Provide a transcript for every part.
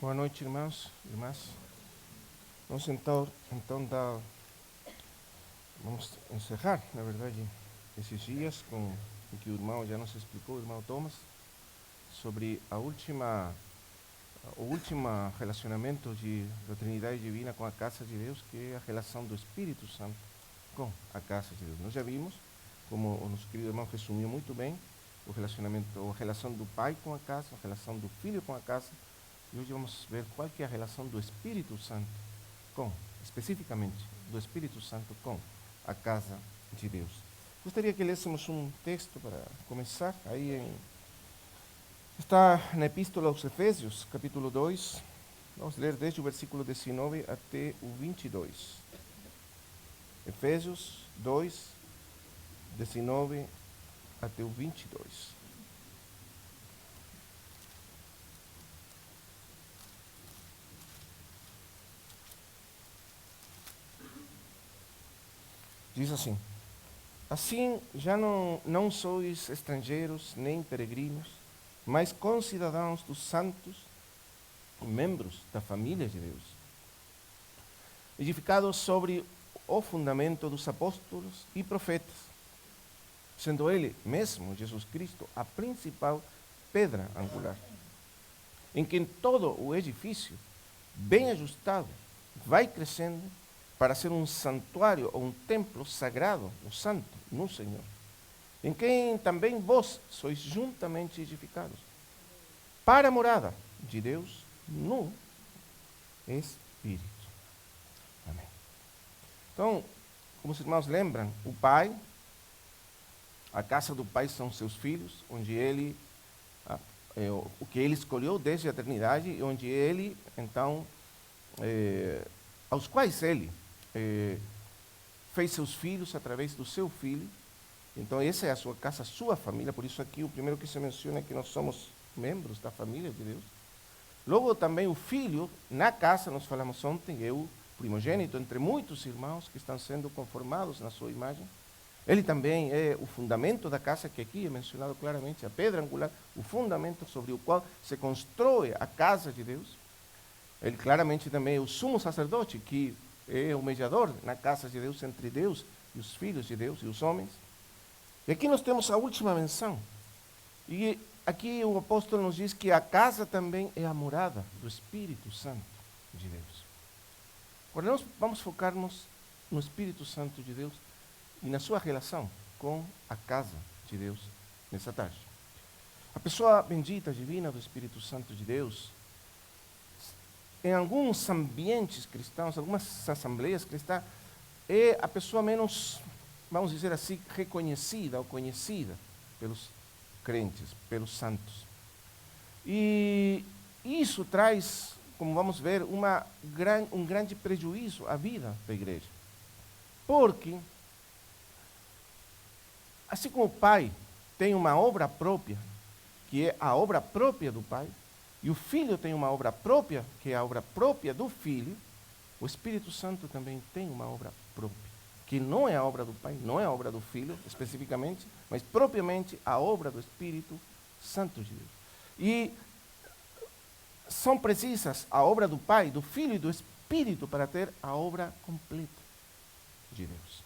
Boa noite, irmãos e irmãs. Vamos encerrar, na verdade, esses dias com o que o irmão já nos explicou, o irmão Thomas, sobre o último relacionamento da Trindade Divina com a casa de Deus, que é a relação do Espírito Santo com a casa de Deus. Nós já vimos, como o nosso querido irmão resumiu muito bem, a relação do Pai com a casa, a relação do Filho com a casa. E hoje vamos ver qual que é a relação do Espírito Santo especificamente, do Espírito Santo com a casa de Deus. Gostaria que lêssemos um texto para começar. Está na Epístola aos Efésios, capítulo 2. Vamos ler desde o versículo 19 até o 22. Efésios 2, 19 até o 22. Diz assim: assim já não sois estrangeiros nem peregrinos, mas concidadãos dos santos e membros da família de Deus, edificados sobre o fundamento dos apóstolos e profetas, sendo ele mesmo, Jesus Cristo, a principal pedra angular, em quem todo o edifício, bem ajustado, vai crescendo para ser um santuário ou um templo sagrado, o santo, no Senhor, em quem também vós sois juntamente edificados, para a morada de Deus no Espírito. Amém. Então, como os irmãos lembram, o Pai, a casa do Pai são seus filhos, onde Ele, o que Ele escolheu desde a eternidade, e onde Ele, então, aos quais Ele fez seus filhos através do seu Filho. Então essa é a sua casa, a sua família. Por isso aqui o primeiro que se menciona é que nós somos membros da família de Deus. Logo também o Filho, na casa, nós falamos ontem, é o primogênito entre muitos irmãos que estão sendo conformados na sua imagem. Ele também é o fundamento da casa, que aqui é mencionado claramente, a pedra angular, o fundamento sobre o qual se constrói a casa de Deus. Ele claramente também é o sumo sacerdote, que é o mediador na casa de Deus, entre Deus e os filhos de Deus e os homens. E aqui nós temos a última menção. E aqui o apóstolo nos diz que a casa também é a morada do Espírito Santo de Deus. Agora nós vamos focar-nos no Espírito Santo de Deus e na sua relação com a casa de Deus nessa tarde. A pessoa bendita, divina do Espírito Santo de Deus, em alguns ambientes cristãos, algumas assembleias cristãs, é a pessoa menos, vamos dizer assim, reconhecida ou conhecida pelos crentes, pelos santos. E isso traz, como vamos ver, um grande prejuízo à vida da igreja. Porque, assim como o Pai tem uma obra própria, que é a obra própria do Pai, e o Filho tem uma obra própria, que é a obra própria do Filho, o Espírito Santo também tem uma obra própria, que não é a obra do Pai, não é a obra do Filho, especificamente, mas propriamente a obra do Espírito Santo de Deus. E são precisas a obra do Pai, do Filho e do Espírito para ter a obra completa de Deus.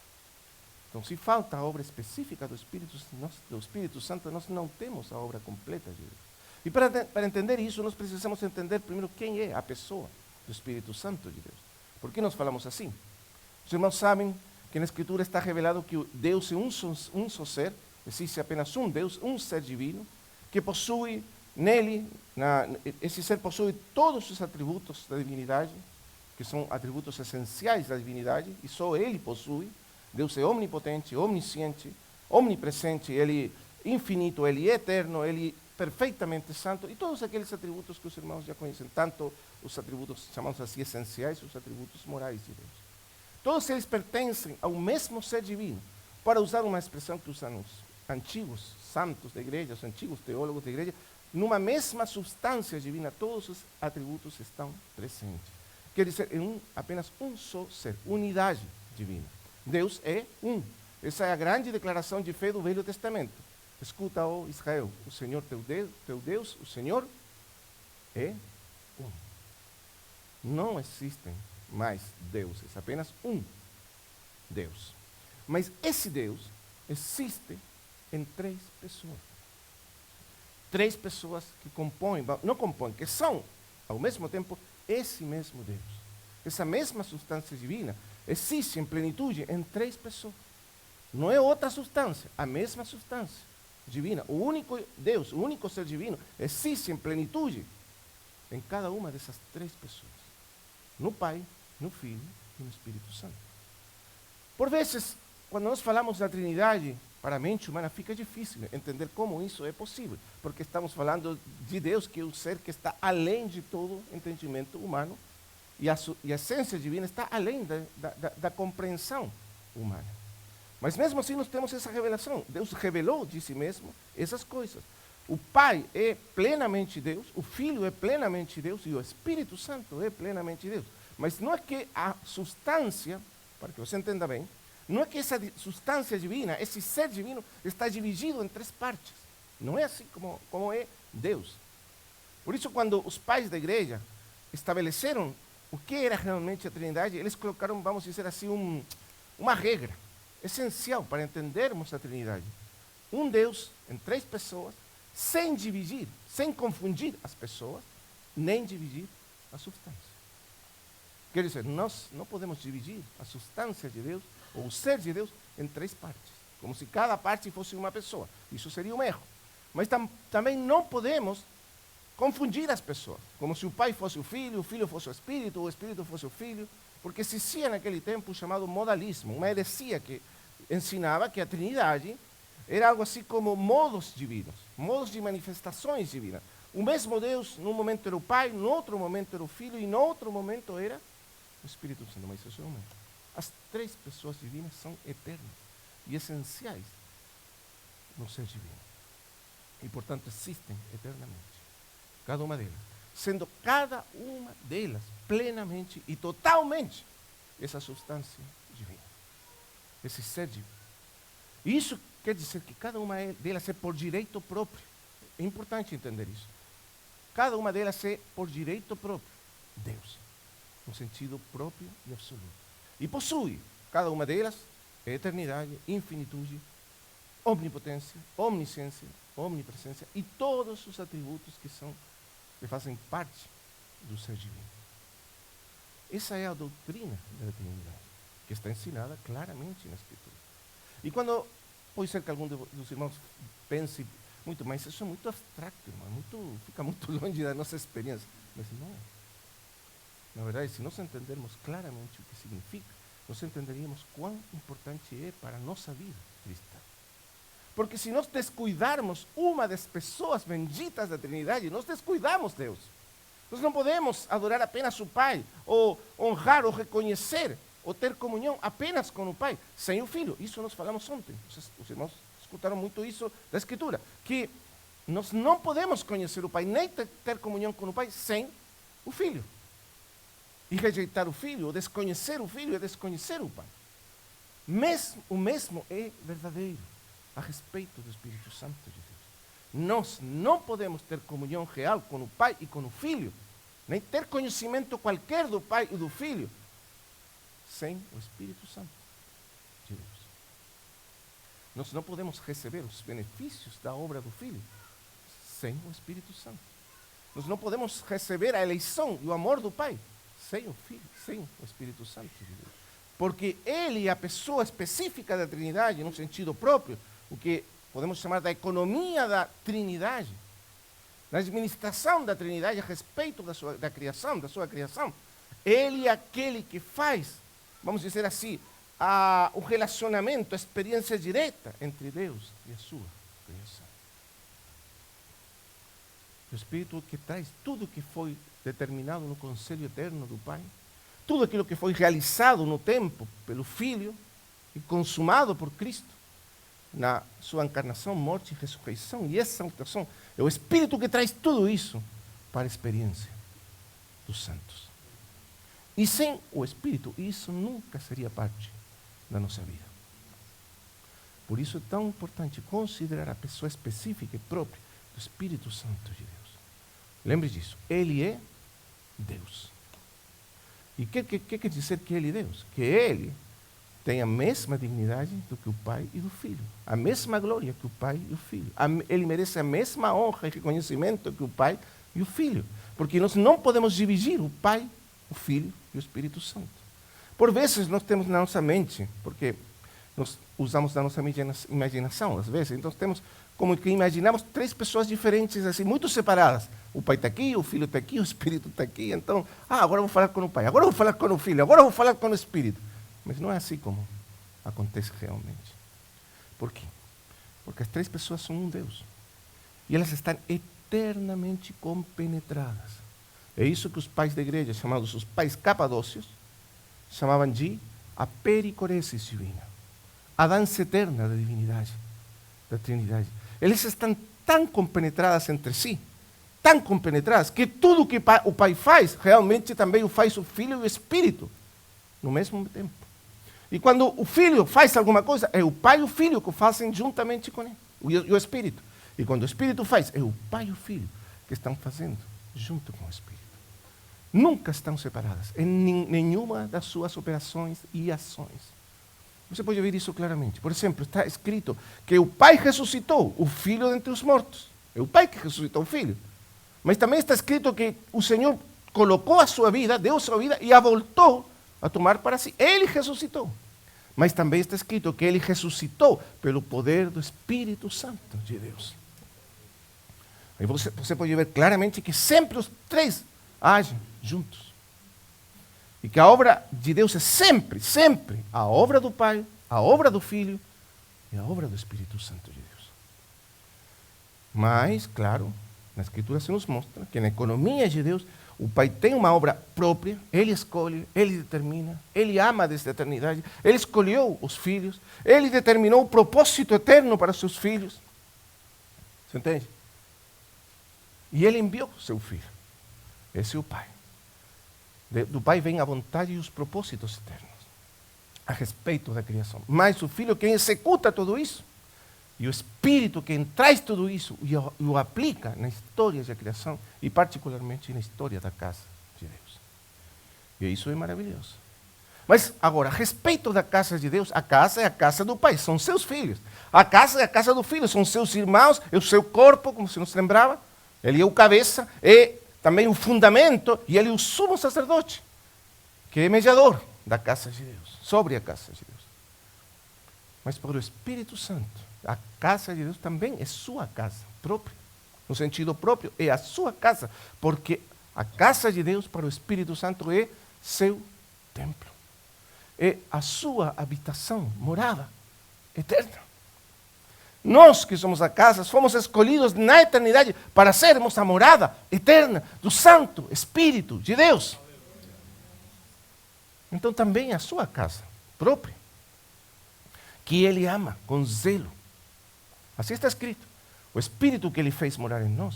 Então, se falta a obra específica do Espírito Santo, nós não temos a obra completa de Deus. E para entender isso, nós precisamos entender primeiro quem é a pessoa do Espírito Santo de Deus. Por que nós falamos assim? Os irmãos sabem que na Escritura está revelado que Deus é um só ser, existe apenas um Deus, um ser divino, que possui nele, esse ser possui todos os atributos da divindade, que são atributos essenciais da divindade, e só Ele possui. Deus é omnipotente, omnisciente, omnipresente, Ele é infinito, Ele é eterno, Ele é perfeitamente santo, e todos aqueles atributos que os irmãos já conhecem, tanto os atributos, chamamos assim, essenciais, os atributos morais de Deus. Todos eles pertencem ao mesmo ser divino, para usar uma expressão que usam os antigos santos da igreja, os antigos teólogos da igreja, numa mesma substância divina, todos os atributos estão presentes. Quer dizer, apenas um só ser, unidade divina. Deus é um. Essa é a grande declaração de fé do Velho Testamento. Escuta, ó Israel, o Senhor teu Deus, o Senhor é um. Não existem mais deuses, apenas um Deus. Mas esse Deus existe em três pessoas. Três pessoas que compõem, não compõem, que são, ao mesmo tempo, esse mesmo Deus. Essa mesma substância divina existe em plenitude em três pessoas. Não é outra substância, a mesma substância divina. O único Deus, o único ser divino, existe em plenitude em cada uma dessas três pessoas. No Pai, no Filho e no Espírito Santo. Por vezes, quando nós falamos da Trindade, para a mente humana fica difícil entender como isso é possível, porque estamos falando de Deus, que é um ser que está além de todo entendimento humano, e a essência divina está além da compreensão humana. Mas mesmo assim nós temos essa revelação. Deus revelou de si mesmo essas coisas. O Pai é plenamente Deus, o Filho é plenamente Deus e o Espírito Santo é plenamente Deus. Mas não é que a substância, para que você entenda bem, não é que essa substância divina, esse ser divino, está dividido em três partes. Não é assim como é Deus. Por isso, quando os pais da igreja estabeleceram o que era realmente a Trindade, eles colocaram, vamos dizer assim, uma regra essencial para entendermos a Trindade. Um Deus em três pessoas, sem dividir, sem confundir as pessoas, nem dividir a substância. Quer dizer, nós não podemos dividir a substância de Deus, ou o ser de Deus, em três partes. Como se cada parte fosse uma pessoa. Isso seria um erro. Mas também não podemos confundir as pessoas. Como se o Pai fosse o Filho fosse o Espírito fosse o Filho. Porque existia naquele tempo o chamado modalismo, uma heresia que ensinava que a Trindade era algo assim como modos divinos, modos de manifestações divinas. O mesmo Deus, num momento era o Pai, no outro momento era o Filho, e no outro momento era o Espírito Santo. Mas isso é um momento. As três pessoas divinas são eternas e essenciais no ser divino. E, portanto, existem eternamente. Cada uma delas. Sendo cada uma delas plenamente e totalmente essa substância divina. Esse ser divino. E isso quer dizer que cada uma delas é por direito próprio. É importante entender isso. Cada uma delas é por direito próprio Deus. No sentido próprio e absoluto. E possui, cada uma delas, eternidade, infinitude, omnipotência, omnisciência, omnipresença e todos os atributos que fazem parte do ser divino. Essa é a doutrina da Trindade, que está ensinada claramente na Escritura. E quando pode ser que algum dos irmãos pense muito, mas isso é muito abstrato, irmão, fica muito longe da nossa experiência. Mas não é. Na verdade, se nós entendermos claramente o que significa, nós entenderíamos quão importante é para a nossa vida cristã. Porque se nós descuidarmos uma das pessoas benditas da Trindade, nós descuidamos Deus. Nós não podemos adorar apenas o Pai, ou honrar, ou reconhecer, ou ter comunhão apenas com o Pai, sem o Filho. Isso nós falamos ontem. Os irmãos escutaram muito isso da Escritura. Que nós não podemos conhecer o Pai, nem ter comunhão com o Pai, sem o Filho. E rejeitar o Filho, ou desconhecer o Filho, é desconhecer o Pai. O mesmo é verdadeiro a respeito do Espírito Santo de Deus. Nós não podemos ter comunhão real com o Pai e com o Filho, nem ter conhecimento qualquer do Pai e do Filho, sem o Espírito Santo de Deus. Nós não podemos receber os benefícios da obra do Filho sem o Espírito Santo. Nós não podemos receber a eleição e o amor do Pai sem o Filho, sem o Espírito Santo de Deus. Porque Ele é a pessoa específica da Trindade, num sentido próprio, o que podemos chamar da economia da Trindade, na administração da Trindade a respeito da sua criação. Ele é aquele que faz, vamos dizer assim, o relacionamento, a experiência direta entre Deus e a sua criação. O Espírito que traz tudo que foi determinado no conselho eterno do Pai, tudo aquilo que foi realizado no tempo pelo Filho e consumado por Cristo na sua encarnação, morte e ressurreição e exaltação. É o Espírito que traz tudo isso para a experiência dos santos. E sem o Espírito, isso nunca seria parte da nossa vida. Por isso é tão importante considerar a pessoa específica e própria do Espírito Santo de Deus. Lembre disso, Ele é Deus. E o que quer dizer que Ele é Deus? Que Ele tem a mesma dignidade do que o Pai e do Filho. A mesma glória que o Pai e o Filho. Ele merece a mesma honra e reconhecimento que o Pai e o Filho. Porque nós não podemos dividir o Pai, o Filho e o Espírito Santo. Por vezes nós temos na nossa mente, porque nós usamos da nossa imaginação, às vezes, então temos como que imaginamos três pessoas diferentes, assim, muito separadas. O Pai está aqui, o Filho está aqui, o Espírito está aqui. Então, agora eu vou falar com o Pai, agora eu vou falar com o Filho, agora eu vou falar com o Espírito. Mas não é assim como acontece realmente. Por quê? Porque as três pessoas são um Deus. E elas estão eternamente compenetradas. É isso que os pais da igreja, chamados os pais capadócios, chamavam de a pericoresis divina. A dança eterna da divindade, da Trindade. Eles estão tão compenetradas entre si, tão compenetradas, que tudo que o Pai faz, realmente também o faz o Filho e o Espírito, no mesmo tempo. E quando o Filho faz alguma coisa, é o Pai e o Filho que fazem juntamente com ele, e o Espírito. E quando o Espírito faz, é o Pai e o Filho que estão fazendo junto com o Espírito. Nunca estão separadas em nenhuma das suas operações e ações. Você pode ver isso claramente. Por exemplo, está escrito que o Pai ressuscitou o Filho dentre os mortos. É o Pai que ressuscitou o Filho. Mas também está escrito que o Senhor colocou a sua vida, deu a sua vida e a voltou a tomar para si. Ele ressuscitou. Mas também está escrito que ele ressuscitou pelo poder do Espírito Santo de Deus. Aí você pode ver claramente que sempre os três agem juntos. E que a obra de Deus é sempre, sempre a obra do Pai, a obra do Filho e a obra do Espírito Santo de Deus. Mas, claro, na Escritura se nos mostra que na economia de Deus, o Pai tem uma obra própria, Ele escolhe, Ele determina, Ele ama desde a eternidade, Ele escolheu os filhos, Ele determinou o propósito eterno para os seus filhos. Você entende? E Ele enviou o seu Filho. Esse é o Pai. Do Pai vem a vontade e os propósitos eternos a respeito da criação. Mas o Filho quem executa tudo isso, e o Espírito quem traz tudo isso e o aplica na história da criação e particularmente na história da casa de Deus. E isso é maravilhoso. Mas agora, a respeito da casa de Deus, a casa é a casa do Pai, são seus filhos. A casa é a casa do Filho, são seus irmãos, é o seu corpo, como se nos lembrava. Ele é o cabeça, é também o fundamento, e ele é o sumo sacerdote, que é mediador da casa de Deus, sobre a casa de Deus. Mas para o Espírito Santo, a casa de Deus também é sua casa própria. No sentido próprio, é a sua casa, porque a casa de Deus para o Espírito Santo é seu templo. É a sua habitação, morada eterna. Nós que somos a casa, fomos escolhidos na eternidade para sermos a morada eterna do Santo Espírito de Deus. Então também a sua casa própria, que Ele ama com zelo. Assim está escrito. O Espírito que Ele fez morar em nós,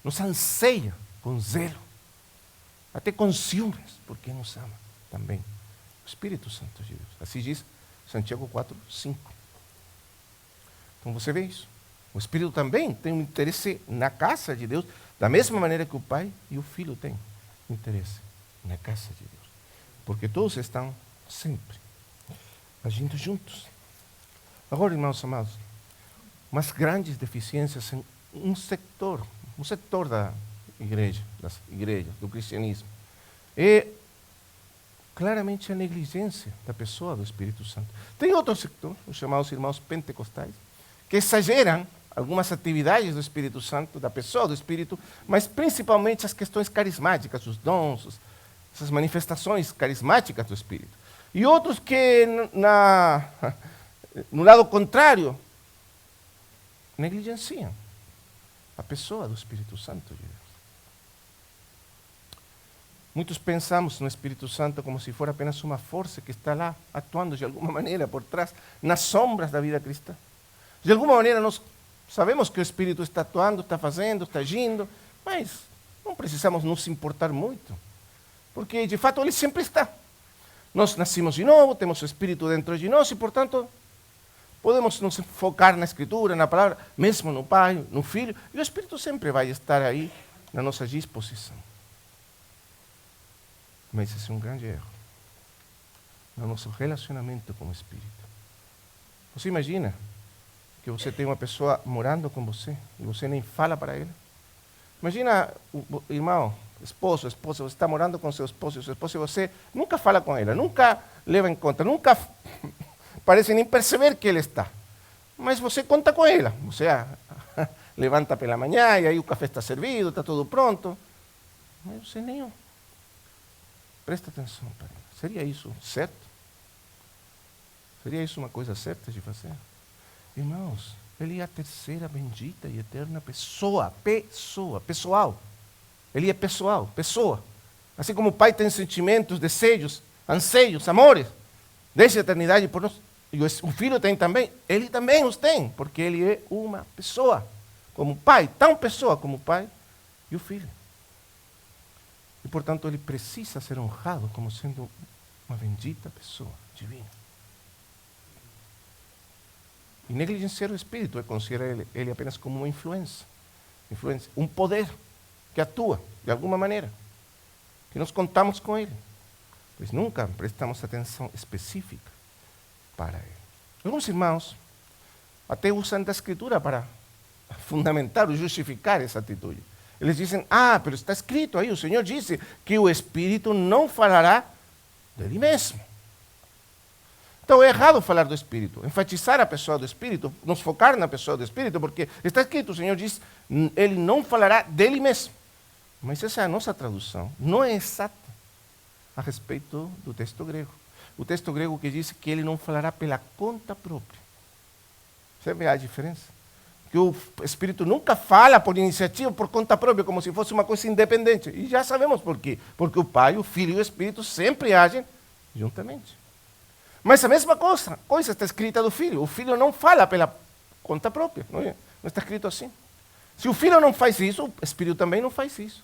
nos anseia com zelo, até com ciúmes, porque nos ama também. O Espírito Santo de Deus. Assim diz Santiago 4:5. Então você vê isso. O Espírito também tem um interesse na casa de Deus, da mesma maneira que o Pai e o Filho têm interesse na casa de Deus. Porque todos estão sempre agindo juntos. Agora, irmãos amados, umas grandes deficiências em um setor da igreja, das igrejas, do cristianismo, é claramente a negligência da pessoa do Espírito Santo. Tem outro setor, os chamados irmãos pentecostais, que exageram algumas atividades do Espírito Santo, da pessoa do Espírito, mas principalmente as questões carismáticas, os dons, essas manifestações carismáticas do Espírito. E outros que, no lado contrário, negligenciam a pessoa do Espírito Santo de Deus. Muitos pensamos no Espírito Santo como se fosse apenas uma força que está lá, atuando de alguma maneira por trás, nas sombras da vida cristã. De alguma maneira nós sabemos que o Espírito está atuando, está fazendo, está agindo, mas não precisamos nos importar muito, porque de fato Ele sempre está. Nós nascemos de novo, temos o Espírito dentro de nós e, portanto, podemos nos focar na Escritura, na Palavra, mesmo no Pai, no Filho, e o Espírito sempre vai estar aí na nossa disposição. Mas esse é um grande erro no nosso relacionamento com o Espírito. Você imagina que você tem uma pessoa morando com você e você nem fala para ele? Imagina, irmão, esposa, você está morando com seu esposo e você nunca fala com ela, nunca leva em conta, nunca parece nem perceber que ele está. Mas você conta com ela, você levanta pela manhã e aí o café está servido, está tudo pronto. Mas você nem presta atenção para ela. Seria isso certo? Seria isso uma coisa certa de fazer? Irmãos, ele é a terceira bendita e eterna pessoa, pessoal. Ele é pessoa. Assim como o Pai tem sentimentos, desejos, anseios, amores, desde a eternidade por nós, e o Filho tem também, ele também os tem, porque ele é uma pessoa, como o Pai, tão pessoa como o Pai e o Filho. E, portanto, ele precisa ser honrado como sendo uma bendita pessoa divina. E negligenciar o Espírito é considerar ele apenas como uma influência, um poder que atua de alguma maneira, que nós contamos com ele, pois nunca prestamos atenção específica para ele. Alguns irmãos até usam da Escritura para fundamentar ou justificar essa atitude. Eles dizem, pero está escrito aí, o Senhor disse que o Espírito não falará dele mesmo. Então é errado falar do Espírito, enfatizar a pessoa do Espírito, nos focar na pessoa do Espírito, porque está escrito, o Senhor diz, ele não falará dele mesmo. Mas essa é a nossa tradução, não é exata a respeito do texto grego. O texto grego que diz que ele não falará pela conta própria. Você vê a diferença? Que o Espírito nunca fala por iniciativa, por conta própria, como se fosse uma coisa independente. E já sabemos por quê. Porque o Pai, o Filho e o Espírito sempre agem juntamente. Mas a mesma coisa está escrita do Filho. O Filho não fala pela conta própria. Não está escrito assim. Se o Filho não faz isso, o Espírito também não faz isso.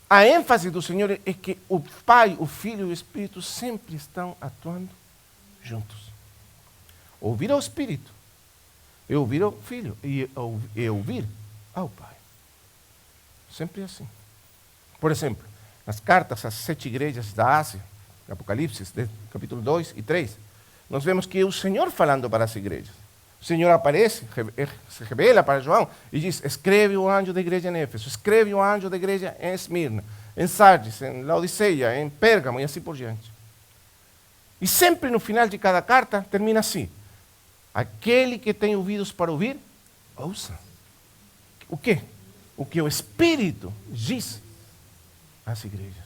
A ênfase do Senhor é que o Pai, o Filho e o Espírito sempre estão atuando juntos. Ouvir ao Espírito, e ouvir ao Filho, e ouvir ao Pai. Sempre assim. Por exemplo, nas cartas às 7 igrejas da Ásia, Apocalipse, capítulo 2 e 3, nós vemos que é o Senhor falando para as igrejas. O Senhor aparece, se revela para João e diz, escreve o anjo da igreja em Éfeso, escreve o anjo da igreja em Esmirna, em Sardes, em Laodiceia, em Pérgamo e assim por diante. E sempre no final de cada carta termina assim, aquele que tem ouvidos para ouvir, ouça. O quê? O que o Espírito diz às igrejas.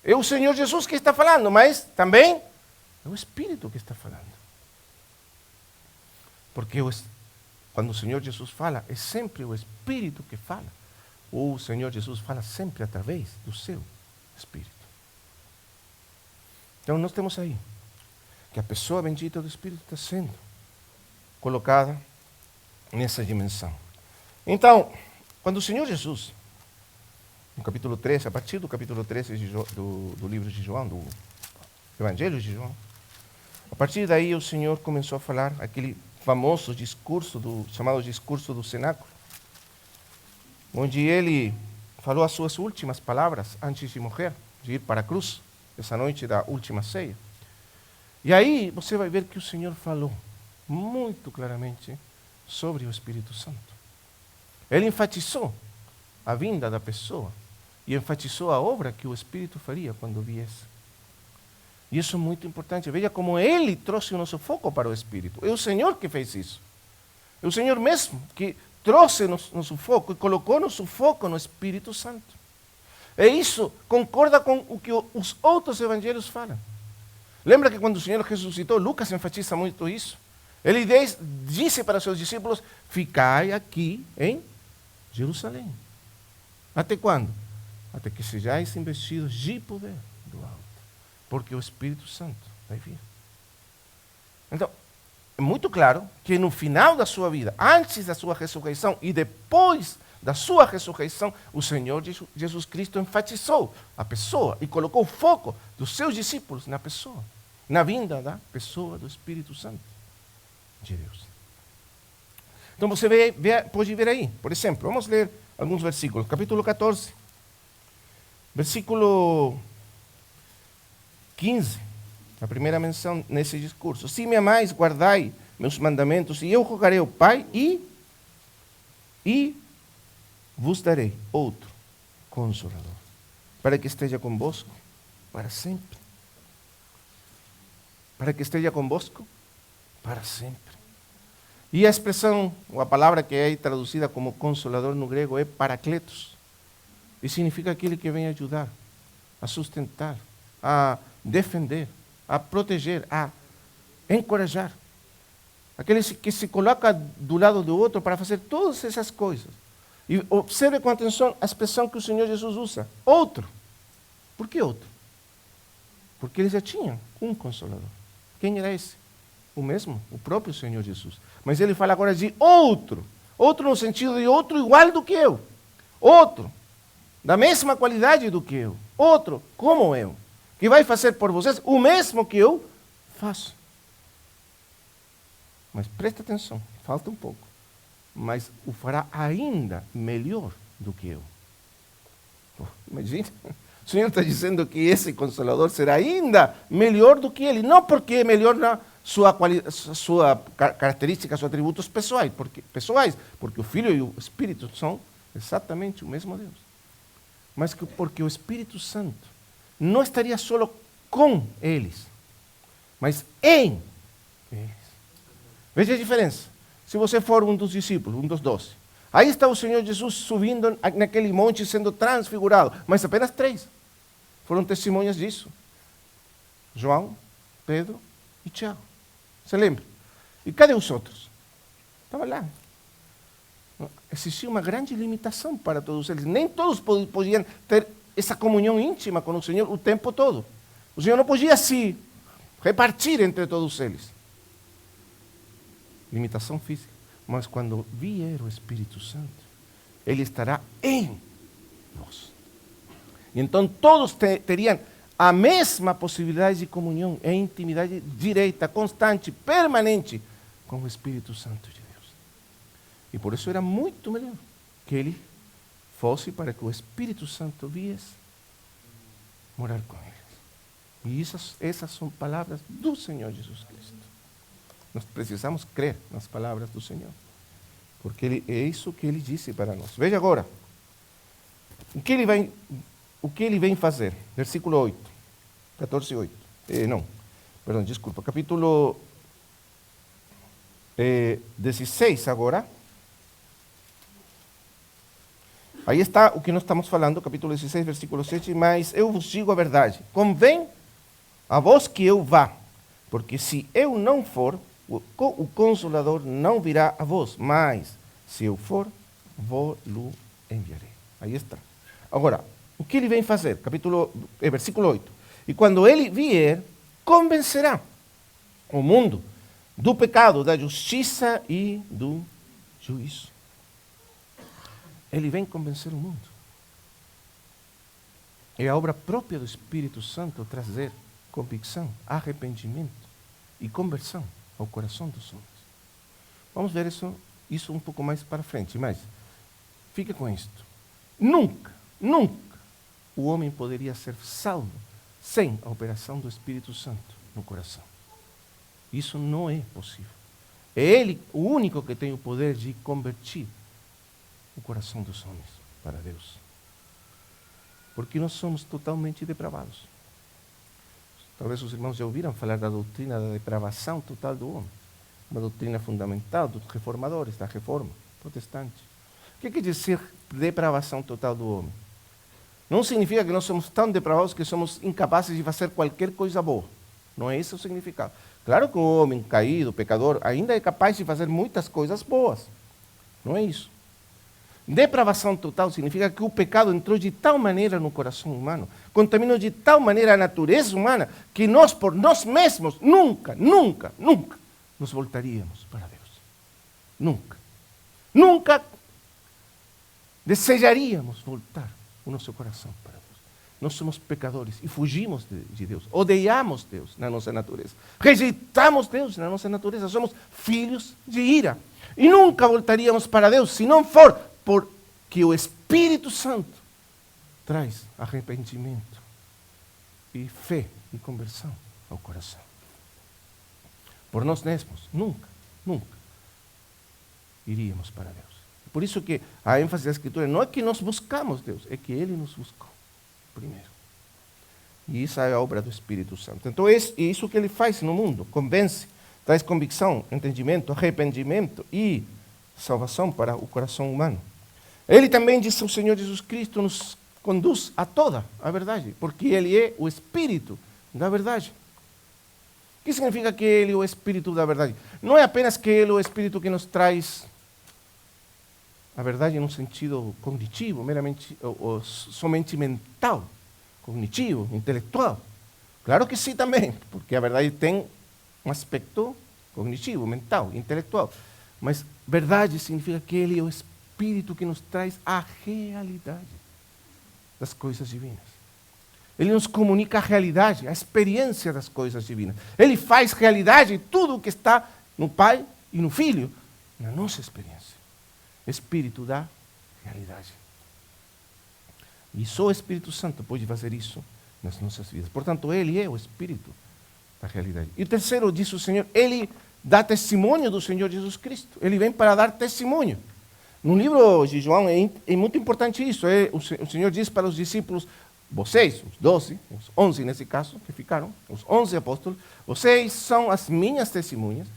É o Senhor Jesus que está falando, mas também é o Espírito que está falando. Porque quando o Senhor Jesus fala, é sempre o Espírito que fala. Ou o Senhor Jesus fala sempre através do seu Espírito. Então nós temos aí que a pessoa bendita do Espírito está sendo colocada nessa dimensão. Então, quando o Senhor Jesus, no capítulo 13, a partir do capítulo 13 do livro de João, do Evangelho de João, a partir daí o Senhor começou a falar aquele famoso discurso, chamado discurso do cenáculo, onde ele falou as suas últimas palavras antes de morrer, de ir para a cruz, essa noite da última ceia. E aí você vai ver que o Senhor falou muito claramente sobre o Espírito Santo. Ele enfatizou a vinda da pessoa e enfatizou a obra que o Espírito faria quando viesse. E isso é muito importante. Veja como ele trouxe o nosso foco para o Espírito. É o Senhor que fez isso. É o Senhor mesmo que trouxe nosso foco e colocou nosso foco no Espírito Santo. E isso concorda com o que os outros evangelhos falam. Lembra que quando o Senhor ressuscitou, Lucas enfatiza muito isso. Ele disse para os seus discípulos, ficai aqui em Jerusalém. Até quando? Até que sejais investidos de poder do alto. Porque o Espírito Santo vai vir. Então, é muito claro que no final da sua vida, antes da sua ressurreição e depois da sua ressurreição, o Senhor Jesus Cristo enfatizou a pessoa e colocou o foco dos seus discípulos na pessoa, na vinda da pessoa do Espírito Santo de Deus. Então você pode ver aí, por exemplo, vamos ler alguns versículos. Capítulo 14, versículo 15, a primeira menção nesse discurso. Se me amais, guardai meus mandamentos, e eu rogarei ao Pai, e vos darei outro Consolador, para que esteja convosco para sempre. Para que esteja convosco para sempre. E a expressão, ou a palavra que é aí traduzida como Consolador no grego é Paracletos. E significa aquele que vem ajudar, a sustentar, a defender, a proteger, a encorajar. Aquele que se coloca do lado do outro para fazer todas essas coisas. E observe com atenção a expressão que o Senhor Jesus usa. Outro. Por que outro? Porque eles já tinham um Consolador. Quem era esse? O mesmo, o próprio Senhor Jesus. Mas ele fala agora de outro. Outro no sentido de outro igual do que eu. Outro. Da mesma qualidade do que eu. Outro como eu. Que vai fazer por vocês o mesmo que eu faço. Mas presta atenção, falta um pouco. Mas o fará ainda melhor do que eu. Imagina, o Senhor está dizendo que esse Consolador será ainda melhor do que ele. Não porque é melhor na sua característica, seus atributos pessoais, porque o Filho e o Espírito são exatamente o mesmo Deus. Mas porque o Espírito Santo não estaria só com eles, mas em eles. Veja a diferença. Se você for um dos discípulos, um dos 12, aí está o Senhor Jesus subindo naquele monte, sendo transfigurado, mas apenas 3 foram testemunhas disso. João, Pedro e Tiago. Você lembra? E cadê os outros? Estavam lá. Existia uma grande limitação para todos eles. Nem todos podiam ter essa comunhão íntima com o Senhor o tempo todo. O Senhor não podia se repartir entre todos eles. Limitação física. Mas quando vier o Espírito Santo, Ele estará em nós. E então todos teriam a mesma possibilidade de comunhão e intimidade direta, constante, permanente com o Espírito Santo de Deus. E por isso era muito melhor que Ele fosse para que o Espírito Santo viesse morar com eles. E essas são palavras do Senhor Jesus Cristo. Nós precisamos crer nas palavras do Senhor. Porque é isso que Ele disse para nós. Veja agora. O que Ele vem fazer? Versículo 8. 14, 8. Capítulo 16 agora. Aí está o que nós estamos falando, capítulo 16, versículo 7. Mas eu vos digo a verdade. Convém a vos que eu vá. Porque se eu não for, o Consolador não virá a vós, mas se eu for, vou-lo enviarei. Aí está. Agora, o que ele vem fazer? Versículo 8. E quando ele vier, convencerá o mundo do pecado, da justiça e do juízo. Ele vem convencer o mundo. É a obra própria do Espírito Santo trazer convicção, arrependimento e conversão ao coração dos homens. Vamos ver isso um pouco mais para frente, mas fica com isto. Nunca o homem poderia ser salvo sem a operação do Espírito Santo no coração. Isso não é possível. É Ele o único que tem o poder de convertir o coração dos homens para Deus. Porque nós somos totalmente depravados. Talvez os irmãos já ouviram falar da doutrina da depravação total do homem. Uma doutrina fundamental dos reformadores, da reforma protestante. O que quer dizer depravação total do homem? Não significa que nós somos tão depravados que somos incapazes de fazer qualquer coisa boa. Não é esse o significado. Claro que um homem caído, pecador, ainda é capaz de fazer muitas coisas boas. Não é isso. Depravação total significa que o pecado entrou de tal maneira no coração humano, contaminou de tal maneira a natureza humana, que nós, por nós mesmos, nunca nos voltaríamos para Deus. Nunca desejaríamos voltar o nosso coração para Deus. Nós somos pecadores e fugimos de Deus. Odiamos Deus na nossa natureza. Rejeitamos Deus na nossa natureza. Somos filhos de ira. E nunca voltaríamos para Deus se não for porque o Espírito Santo traz arrependimento e fé e conversão ao coração. Por nós mesmos, nunca, nunca iríamos para Deus. Por isso que a ênfase da Escritura não é que nós buscamos Deus, é que Ele nos buscou primeiro. E isso é a obra do Espírito Santo. Então é isso que Ele faz no mundo, convence, traz convicção, entendimento, arrependimento e salvação para o coração humano. Ele também, diz o Senhor Jesus Cristo, nos conduz a toda a verdade, porque Ele é o Espírito da verdade. O que significa que Ele é o Espírito da verdade? Não é apenas que Ele é o Espírito que nos traz a verdade num sentido cognitivo, meramente ou somente mental, cognitivo, intelectual. Claro que sim também, porque a verdade tem um aspecto cognitivo, mental, intelectual. Mas verdade significa que Ele é o Espírito que nos traz a realidade das coisas divinas. Ele nos comunica a realidade, a experiência das coisas divinas. Ele faz realidade tudo o que está no Pai e no Filho, na nossa experiência. Espírito da realidade. E só o Espírito Santo pode fazer isso nas nossas vidas. Portanto, Ele é o Espírito da realidade. E o terceiro, diz o Senhor, Ele dá testemunho do Senhor Jesus Cristo. Ele vem para dar testemunho. No livro de João é muito importante isso. O Senhor diz para os discípulos, vocês, os 12, os 11 nesse caso, que ficaram, os 11 apóstolos, vocês são as minhas testemunhas,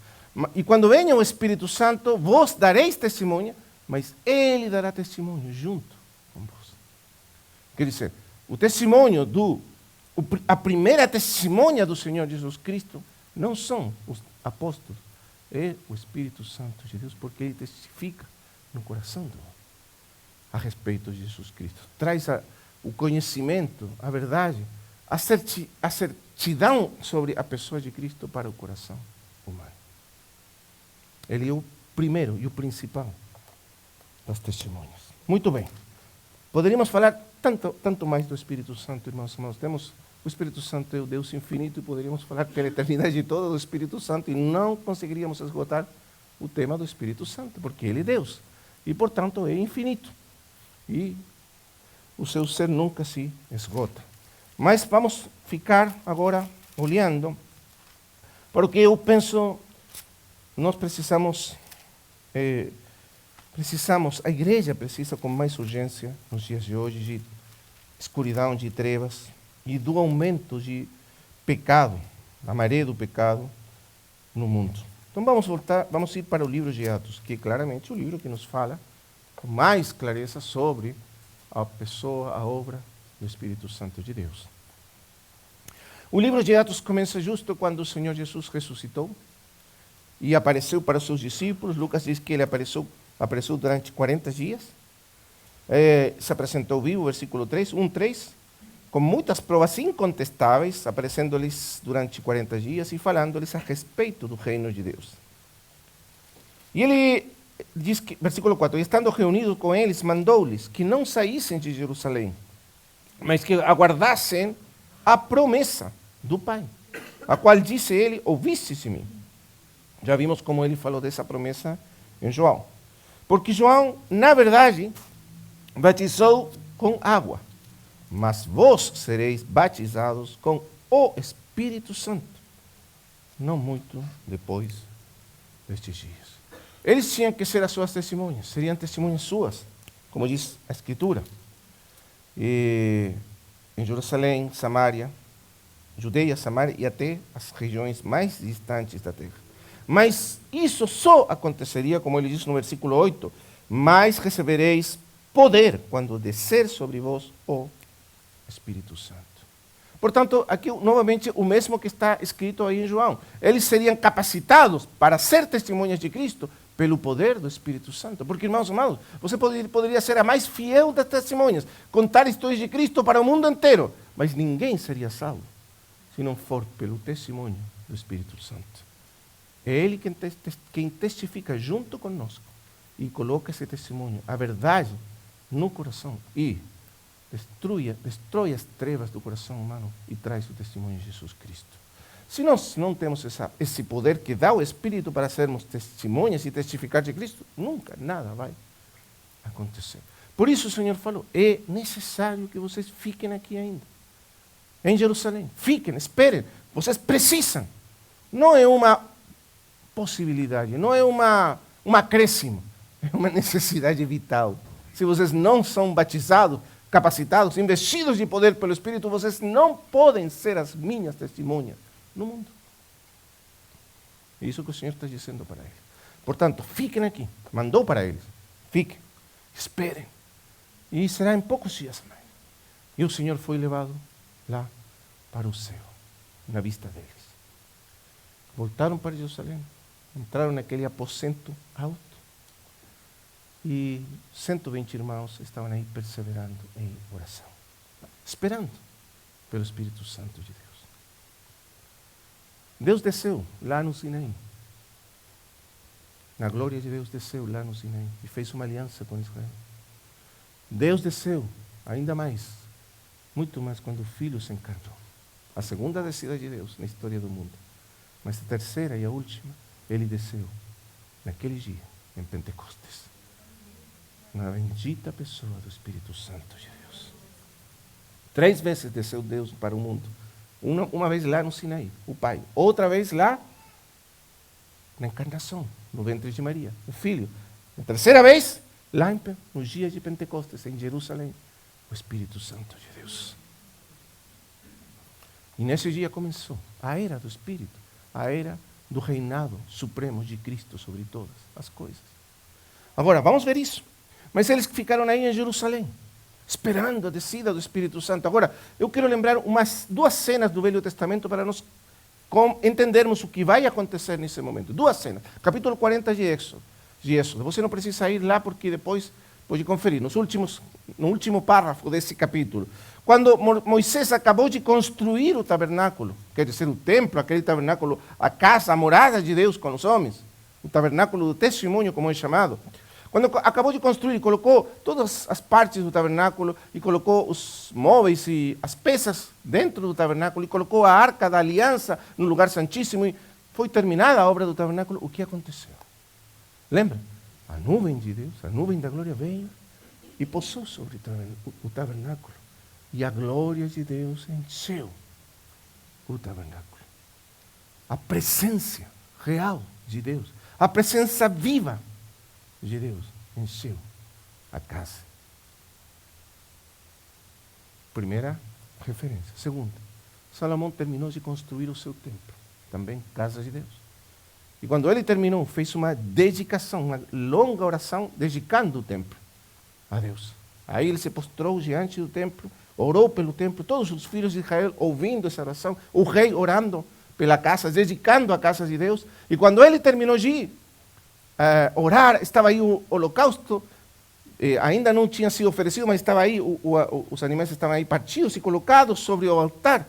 e quando venha o Espírito Santo, vos dareis testemunha, mas Ele dará testemunho junto com vós. Quer dizer, o testemunho a primeira testemunha do Senhor Jesus Cristo não são os apóstolos, é o Espírito Santo de Deus, porque Ele testifica no coração do homem a respeito de Jesus Cristo. Traz o conhecimento, a verdade, a certidão sobre a pessoa de Cristo para o coração humano. Ele é o primeiro e o principal das testemunhas. Muito bem. Poderíamos falar tanto mais do Espírito Santo, irmãos. O Espírito Santo é o Deus infinito e poderíamos falar pela eternidade toda do Espírito Santo e não conseguiríamos esgotar o tema do Espírito Santo, porque Ele é Deus e, portanto, é infinito. E o seu ser nunca se esgota. Mas vamos ficar agora olhando para o que eu penso nós precisamos, a igreja precisa com mais urgência nos dias de hoje, de escuridão, de trevas e do aumento de pecado, da maré do pecado no mundo. Então vamos ir para o livro de Atos, que é claramente o livro que nos fala com mais clareza sobre a pessoa, a obra do Espírito Santo de Deus. O livro de Atos começa justo quando o Senhor Jesus ressuscitou e apareceu para os seus discípulos. Lucas diz que ele apareceu durante 40 dias. Se apresentou vivo, versículo 3, 1:3, com muitas provas incontestáveis, aparecendo-lhes durante 40 dias e falando-lhes a respeito do reino de Deus. E ele diz que, versículo 4, e estando reunidos com eles, mandou-lhes que não saíssem de Jerusalém, mas que aguardassem a promessa do Pai, a qual disse ele, ouvistes de mim. Já vimos como ele falou dessa promessa em João. Porque João, na verdade, batizou com água, mas vós sereis batizados com o Espírito Santo, não muito depois destes dias. Eles tinham que ser as suas testemunhas, seriam testemunhas suas, como diz a Escritura. Em Jerusalém, Samaria, Judeia, Samaria e até as regiões mais distantes da terra. Mas isso só aconteceria, como ele diz no versículo 8, mas recebereis poder quando descer sobre vós o Espírito Santo. Portanto, aqui novamente o mesmo que está escrito aí em João. Eles seriam capacitados para ser testemunhas de Cristo pelo poder do Espírito Santo. Porque, irmãos amados, você poderia ser a mais fiel das testemunhas, contar histórias de Cristo para o mundo inteiro, mas ninguém seria salvo se não for pelo testemunho do Espírito Santo. É Ele quem testifica junto conosco e coloca esse testemunho, a verdade, no coração e destrói as trevas do coração humano e traz o testemunho de Jesus Cristo. Se nós não temos esse poder que dá o Espírito para sermos testemunhas e testificar de Cristo, nunca nada vai acontecer. Por isso o Senhor falou, é necessário que vocês fiquem aqui ainda. em Jerusalém. Fiquem, esperem. Vocês precisam. Não é uma possibilidade, não é um acréscimo, é uma necessidade vital. Se vocês não são batizados, capacitados, investidos de poder pelo Espírito, vocês não podem ser as minhas testemunhas no mundo. É isso que o Senhor está dizendo para eles. Portanto, fiquem aqui. Mandou para eles. Fiquem, esperem. E será em poucos dias mais. E o Senhor foi levado lá para o céu, na vista deles. Voltaram para Jerusalém, entraram naquele aposento alto e 120 irmãos estavam aí perseverando em oração, esperando pelo Espírito Santo de Deus. Deus desceu lá no Sinaí. A glória de Deus desceu lá no Sinaí e fez uma aliança com Israel. Deus desceu ainda mais, muito mais quando o Filho se encarnou. A segunda descida de Deus na história do mundo. Mas a terceira e a última, ele desceu naquele dia, em Pentecostes, na bendita pessoa do Espírito Santo de Deus. 3 vezes desceu Deus para o mundo. Uma vez lá no Sinaí, o Pai. Outra vez lá, na encarnação, no ventre de Maria, o Filho. A terceira vez, lá nos dias de Pentecostes, em Jerusalém, o Espírito Santo de Deus. E nesse dia começou a era do Espírito, a era do reinado supremo de Cristo sobre todas as coisas. Agora, vamos ver isso. Mas eles ficaram aí em Jerusalém, esperando a descida do Espírito Santo. Agora, eu quero lembrar 2 cenas do Velho Testamento para nós entendermos o que vai acontecer nesse momento. 2 cenas. Capítulo 40 de Êxodo. Você não precisa ir lá porque depois pode conferir. No último parágrafo desse capítulo. Quando Moisés acabou de construir o tabernáculo, quer dizer, o templo, aquele tabernáculo, a casa, a morada de Deus com os homens, o tabernáculo do testemunho, como é chamado. Quando acabou de construir, colocou todas as partes do tabernáculo e colocou os móveis e as peças dentro do tabernáculo e colocou a arca da aliança no lugar santíssimo e foi terminada a obra do tabernáculo. O que aconteceu? Lembra? A nuvem de Deus, a nuvem da glória veio e pousou sobre o tabernáculo. E a glória de Deus encheu o tabernáculo. A presença real de Deus, a presença viva de Deus encheu a casa. Primeira referência. Segunda, Salomão terminou de construir o seu templo, também casa de Deus. E quando ele terminou, fez uma dedicação, uma longa oração, dedicando o templo a Deus. Aí ele se prostrou diante do templo, orou pelo templo, todos os filhos de Israel ouvindo essa oração, o rei orando pela casa, dedicando a casa de Deus. E quando ele terminou de orar, estava aí o holocausto, ainda não tinha sido oferecido, mas estava aí, os animais estavam aí partidos e colocados sobre o altar.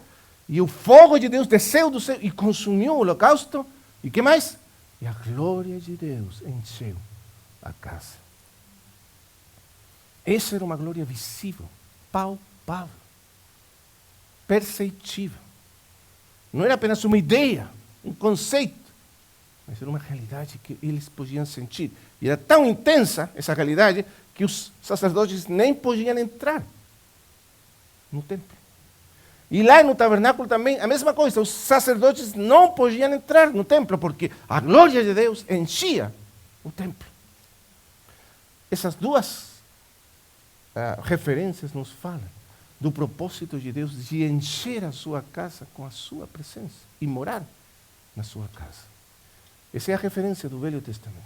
E o fogo de Deus desceu do céu e consumiu o holocausto. E que mais? E a glória de Deus encheu a casa. Essa era uma glória visível, palpável, perceptível. Não era apenas uma ideia, um conceito, mas era uma realidade que eles podiam sentir. E era tão intensa essa realidade que os sacerdotes nem podiam entrar no templo. E lá no tabernáculo também a mesma coisa, os sacerdotes não podiam entrar no templo porque a glória de Deus enchia o templo. Essas 2 referências nos falam do propósito de Deus de encher a sua casa com a sua presença e morar na sua casa. Essa é a referência do Velho Testamento.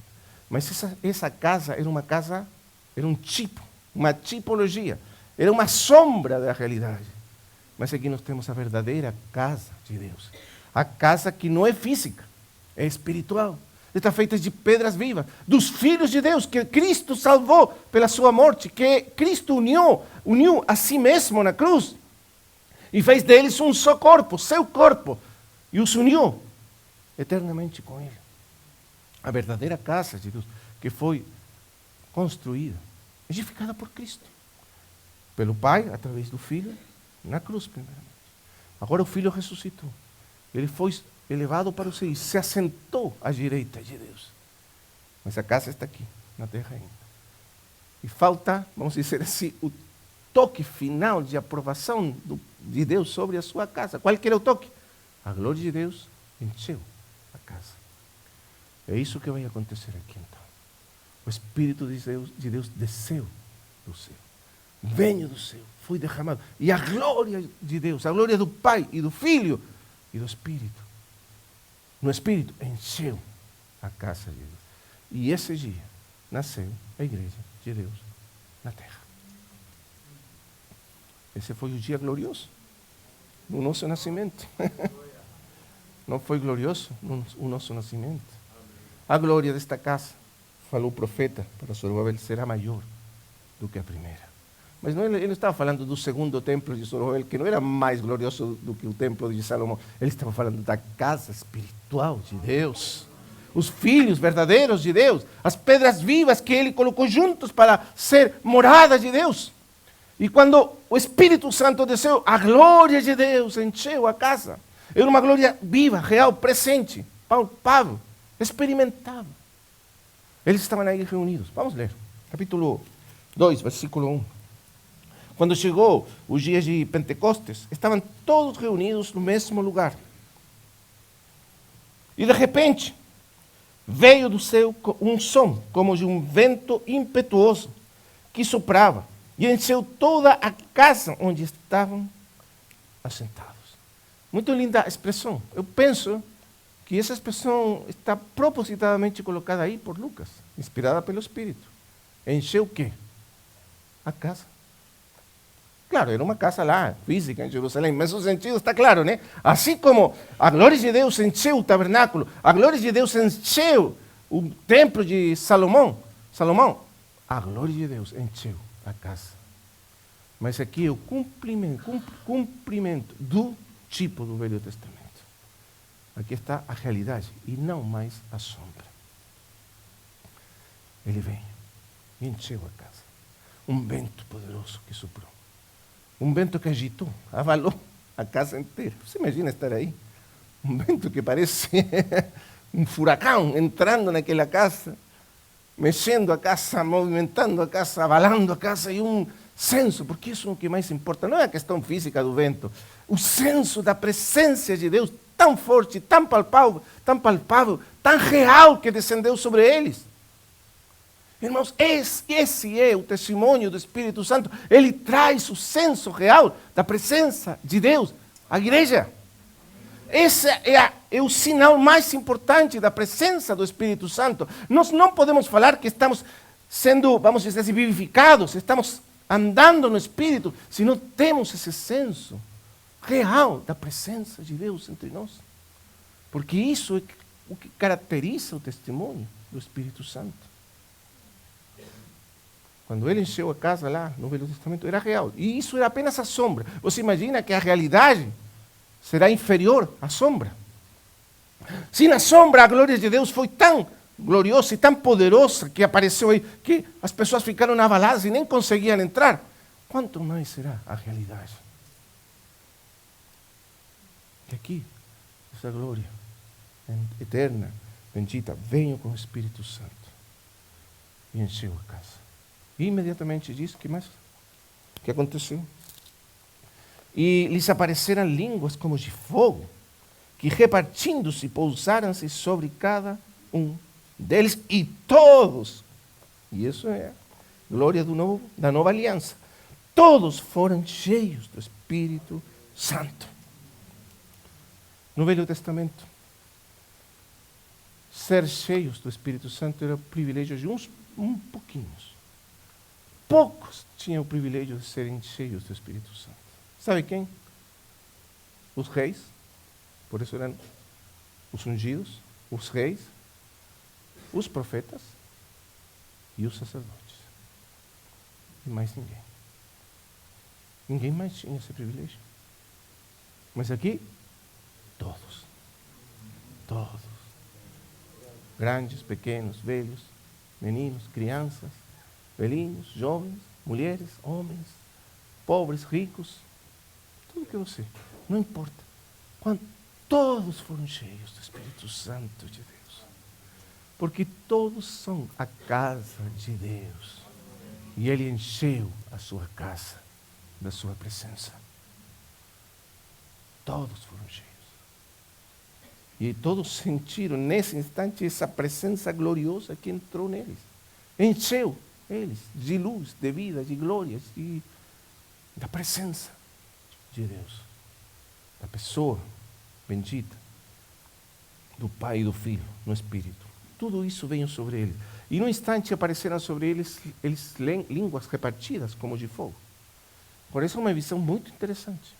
Mas essa casa era um tipo, uma tipologia, era uma sombra da realidade. Mas aqui nós temos a verdadeira casa de Deus. A casa que não é física, é espiritual. Está feita de pedras vivas, dos filhos de Deus, que Cristo salvou pela sua morte, que Cristo uniu a si mesmo na cruz e fez deles um só corpo, seu corpo, e os uniu eternamente com Ele. A verdadeira casa de Deus, que foi construída, edificada por Cristo, pelo Pai, através do Filho, na cruz primeiramente. Agora o Filho ressuscitou. Ele foi elevado para o céu e se assentou à direita de Deus. Mas a casa está aqui, na terra ainda. E falta, vamos dizer assim, toque final de aprovação de Deus sobre a sua casa. Qual que era o toque? A glória de Deus encheu a casa. É isso que vai acontecer aqui então. O Espírito de Deus desceu do céu. Veio do céu, foi derramado. E a glória de Deus, a glória do Pai e do Filho e do Espírito, no Espírito, encheu a casa de Deus. E esse dia nasceu a igreja de Deus na terra. Esse foi o dia glorioso do nosso nascimento. Não foi glorioso o nosso nascimento? A glória desta casa, falou o profeta para Zorobabel, será maior do que a primeira. Mas não, ele não estava falando do segundo templo de Zorobabel, que não era mais glorioso do que o templo de Salomão. Ele estava falando da casa espiritual de Deus. Os filhos verdadeiros de Deus. As pedras vivas que ele colocou juntos para ser morada de Deus. E quando o Espírito Santo desceu, a glória de Deus encheu a casa. Era uma glória viva, real, presente, palpável, experimentável. Eles estavam aí reunidos. Vamos ler. Capítulo 2, versículo 1. Quando chegou os dias de Pentecostes, estavam todos reunidos no mesmo lugar. E de repente, veio do céu um som, como de um vento impetuoso, que soprava e encheu toda a casa onde estavam assentados. Muito linda a expressão. Eu penso que essa expressão está propositadamente colocada aí por Lucas, inspirada pelo Espírito. Encheu o quê? A casa. Claro, era uma casa lá, física, em Jerusalém, mas o sentido está claro, né? Assim como a glória de Deus encheu o tabernáculo, a glória de Deus encheu o templo de Salomão, a glória de Deus encheu a casa. Mas aqui é o cumprimento do tipo do Velho Testamento. Aqui está a realidade e não mais a sombra. Ele veio e encheu a casa. Um vento poderoso que soprou. Um vento que agitou, abalou a casa inteira. Você imagina estar aí? Um vento que parece um furacão entrando naquela casa, mexendo a casa, movimentando a casa, abalando a casa, e um senso, porque isso é o que mais importa. Não é a questão física do vento. O senso da presença de Deus tão forte, tão palpável, tão real que descendeu sobre eles. Irmãos, esse é o testemunho do Espírito Santo. Ele traz o senso real da presença de Deus à igreja. Esse é o sinal mais importante da presença do Espírito Santo. Nós não podemos falar que estamos sendo, vamos dizer assim, vivificados, estamos andando no Espírito, se não temos esse senso real da presença de Deus entre nós. Porque isso é o que caracteriza o testemunho do Espírito Santo. Quando ele encheu a casa lá no Velho Testamento, era real. E isso era apenas a sombra. Você imagina que a realidade será inferior à sombra. Se na sombra a glória de Deus foi tão gloriosa e tão poderosa que apareceu aí, que as pessoas ficaram abaladas e nem conseguiam entrar, quanto mais será a realidade? E aqui, essa glória eterna, bendita, veio com o Espírito Santo e encheu a casa. E imediatamente diz, que mais? O que aconteceu? E lhes apareceram línguas como de fogo, que repartindo-se, pousaram-se sobre cada um deles, e todos, e isso é a glória da nova aliança, todos foram cheios do Espírito Santo. No Velho Testamento, ser cheios do Espírito Santo era o privilégio de uns pouquinhos. Poucos tinham o privilégio de serem cheios do Espírito Santo. Sabe quem? Os reis, por isso eram os ungidos, os reis, os profetas e os sacerdotes. E mais ninguém. Ninguém mais tinha esse privilégio. Mas aqui, todos. Todos. Grandes, pequenos, velhos, meninos, crianças, velhinhos, jovens, mulheres, homens, pobres, ricos, tudo que você, não importa. Quando todos foram cheios do Espírito Santo de Deus. Porque todos são a casa de Deus. E Ele encheu a sua casa da sua presença. Todos foram cheios. E todos sentiram nesse instante essa presença gloriosa que entrou neles. Encheu eles de luz, de vida, de glória, da presença de Deus, da pessoa bendita, do Pai e do Filho, no Espírito. Tudo isso veio sobre eles. E no instante apareceram sobre eles línguas repartidas como de fogo. Por isso é uma visão muito interessante.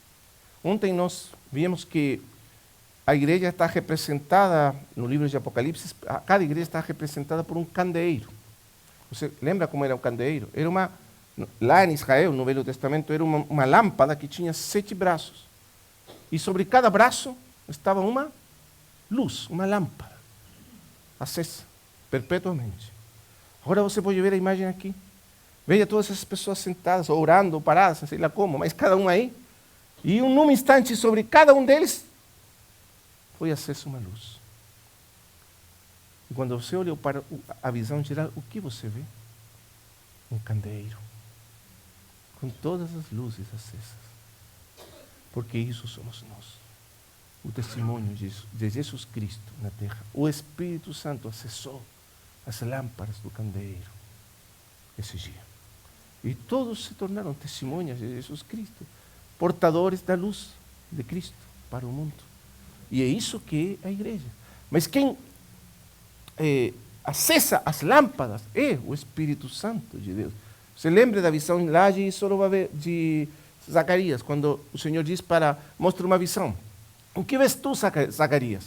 Ontem nós vimos que a igreja está representada, no livro de Apocalipse, cada igreja está representada por um candeeiro. Você lembra como era o candeeiro? Era lá em Israel, no Velho Testamento, era uma lâmpada que tinha 7 braços. E sobre cada braço estava uma luz, uma lâmpada, acesa, perpetuamente. Agora você pode ver a imagem aqui. Veja todas essas pessoas sentadas, orando, paradas, não sei lá como, mas cada um aí. E num instante sobre cada um deles, foi acesa uma luz. E quando você olha para a visão geral, o que você vê? Um candeeiro, com todas as luzes acesas. Porque isso somos nós. O testemunho de Jesus Cristo na terra. O Espírito Santo acessou as lâmpadas do candeeiro esse dia. E todos se tornaram testemunhas de Jesus Cristo, portadores da luz de Cristo para o mundo. E é isso que é a igreja. Mas quem acessa as lâmpadas é o Espírito Santo de Deus. Você lembra da visão lá de Zacarias, quando o Senhor diz mostra uma visão. O que vês tu, Zacarias?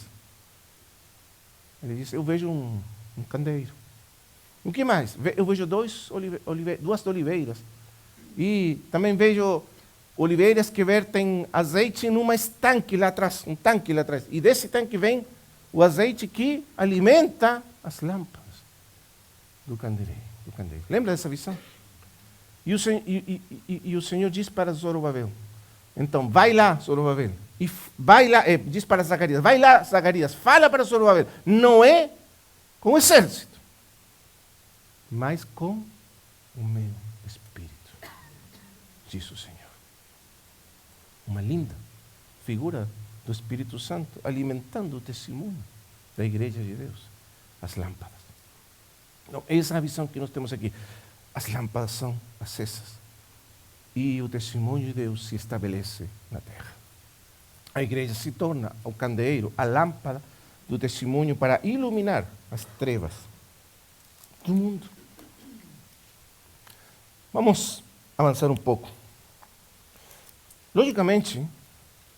Ele diz, eu vejo um candeeiro. O que mais? Eu vejo duas oliveiras. E também vejo oliveiras que vertem azeite num estanque lá atrás, um tanque lá atrás. E desse tanque vem o azeite que alimenta as lâmpadas do candeeiro. Lembra dessa visão? E o Senhor diz para Zorobabel, então, vai lá, Zorobabel, e vai lá, diz para Zacarias, vai lá, Zacarias, fala para Zorobabel, não é com o exército, mas com o meu Espírito, diz o Senhor. Uma linda figura do Espírito Santo alimentando o testemunho da igreja de Deus, as lâmpadas. Então, essa é a visão que nós temos aqui. As lâmpadas são acesas e o testemunho de Deus se estabelece na terra. A igreja se torna o candeeiro, a lâmpada do testemunho para iluminar as trevas do mundo. Vamos avançar um pouco. Logicamente,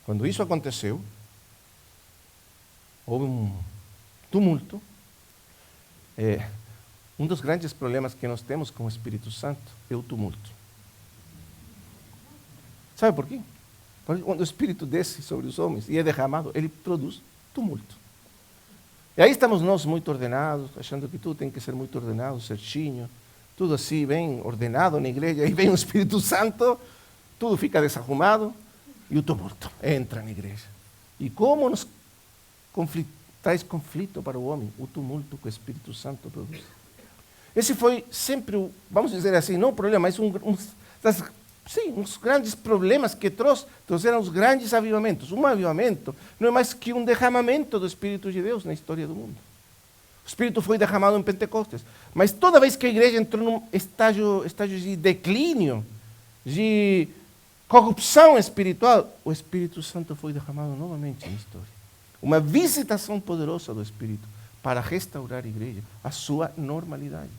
quando isso aconteceu, houve um tumulto. Um dos grandes problemas que nós temos com o Espírito Santo é o tumulto. Sabe por quê? Porque quando o Espírito desce sobre os homens e é derramado, ele produz tumulto. E aí estamos nós muito ordenados, achando que tudo tem que ser muito ordenado, certinho, tudo assim bem ordenado na igreja. Aí vem o Espírito Santo, tudo fica desarrumado e o tumulto entra na igreja. E como traz conflito para o homem, o tumulto que o Espírito Santo produz. Esse foi sempre, vamos dizer assim, não o problema, mas uns grandes problemas que trouxeram os grandes avivamentos. Um avivamento não é mais que um derramamento do Espírito de Deus na história do mundo. O Espírito foi derramado em Pentecostes, mas toda vez que a igreja entrou num estágio de declínio, de corrupção espiritual, o Espírito Santo foi derramado novamente na história. Uma visitação poderosa do Espírito para restaurar a igreja, a sua normalidade.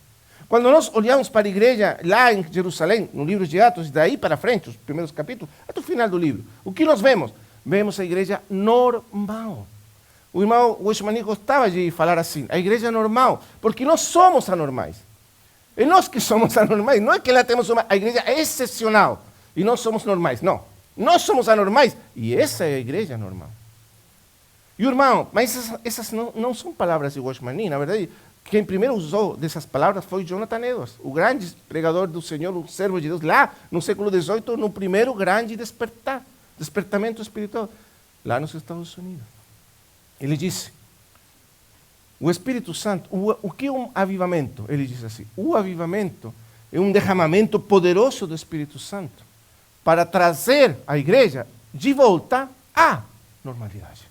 Quando nós olhamos para a igreja lá em Jerusalém, no livro de Atos, daí para frente, os primeiros capítulos, até o final do livro, o que nós vemos? Vemos a igreja normal. O irmão Weshmani gostava de falar assim, a igreja normal, porque nós somos anormais. É nós que somos anormais, não é que lá temos a igreja excepcional e nós somos normais, não. Nós somos anormais e essa é a igreja normal. E irmão, mas essas não são palavras de Weshmani, na verdade, quem primeiro usou dessas palavras foi Jonathan Edwards, o grande pregador do Senhor, o servo de Deus, lá no século XVIII, no primeiro grande despertamento espiritual, lá nos Estados Unidos. Ele disse, o Espírito Santo, o que é um avivamento? Ele diz assim, o avivamento é um derramamento poderoso do Espírito Santo para trazer a igreja de volta à normalidade.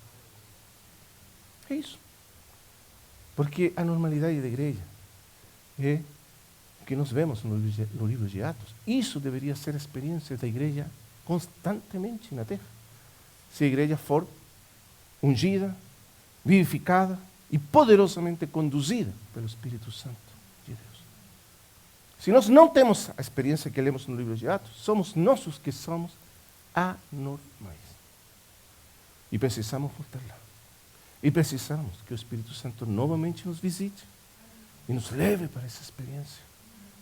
É isso. Porque a normalidade da igreja é o que nós vemos no livro de Atos. Isso deveria ser a experiência da igreja constantemente na terra. Se a igreja for ungida, vivificada e poderosamente conduzida pelo Espírito Santo de Deus. Se nós não temos a experiência que lemos no livro de Atos, somos nós os que somos anormais. E precisamos voltar lá. E precisamos que o Espírito Santo novamente nos visite e nos leve para essa experiência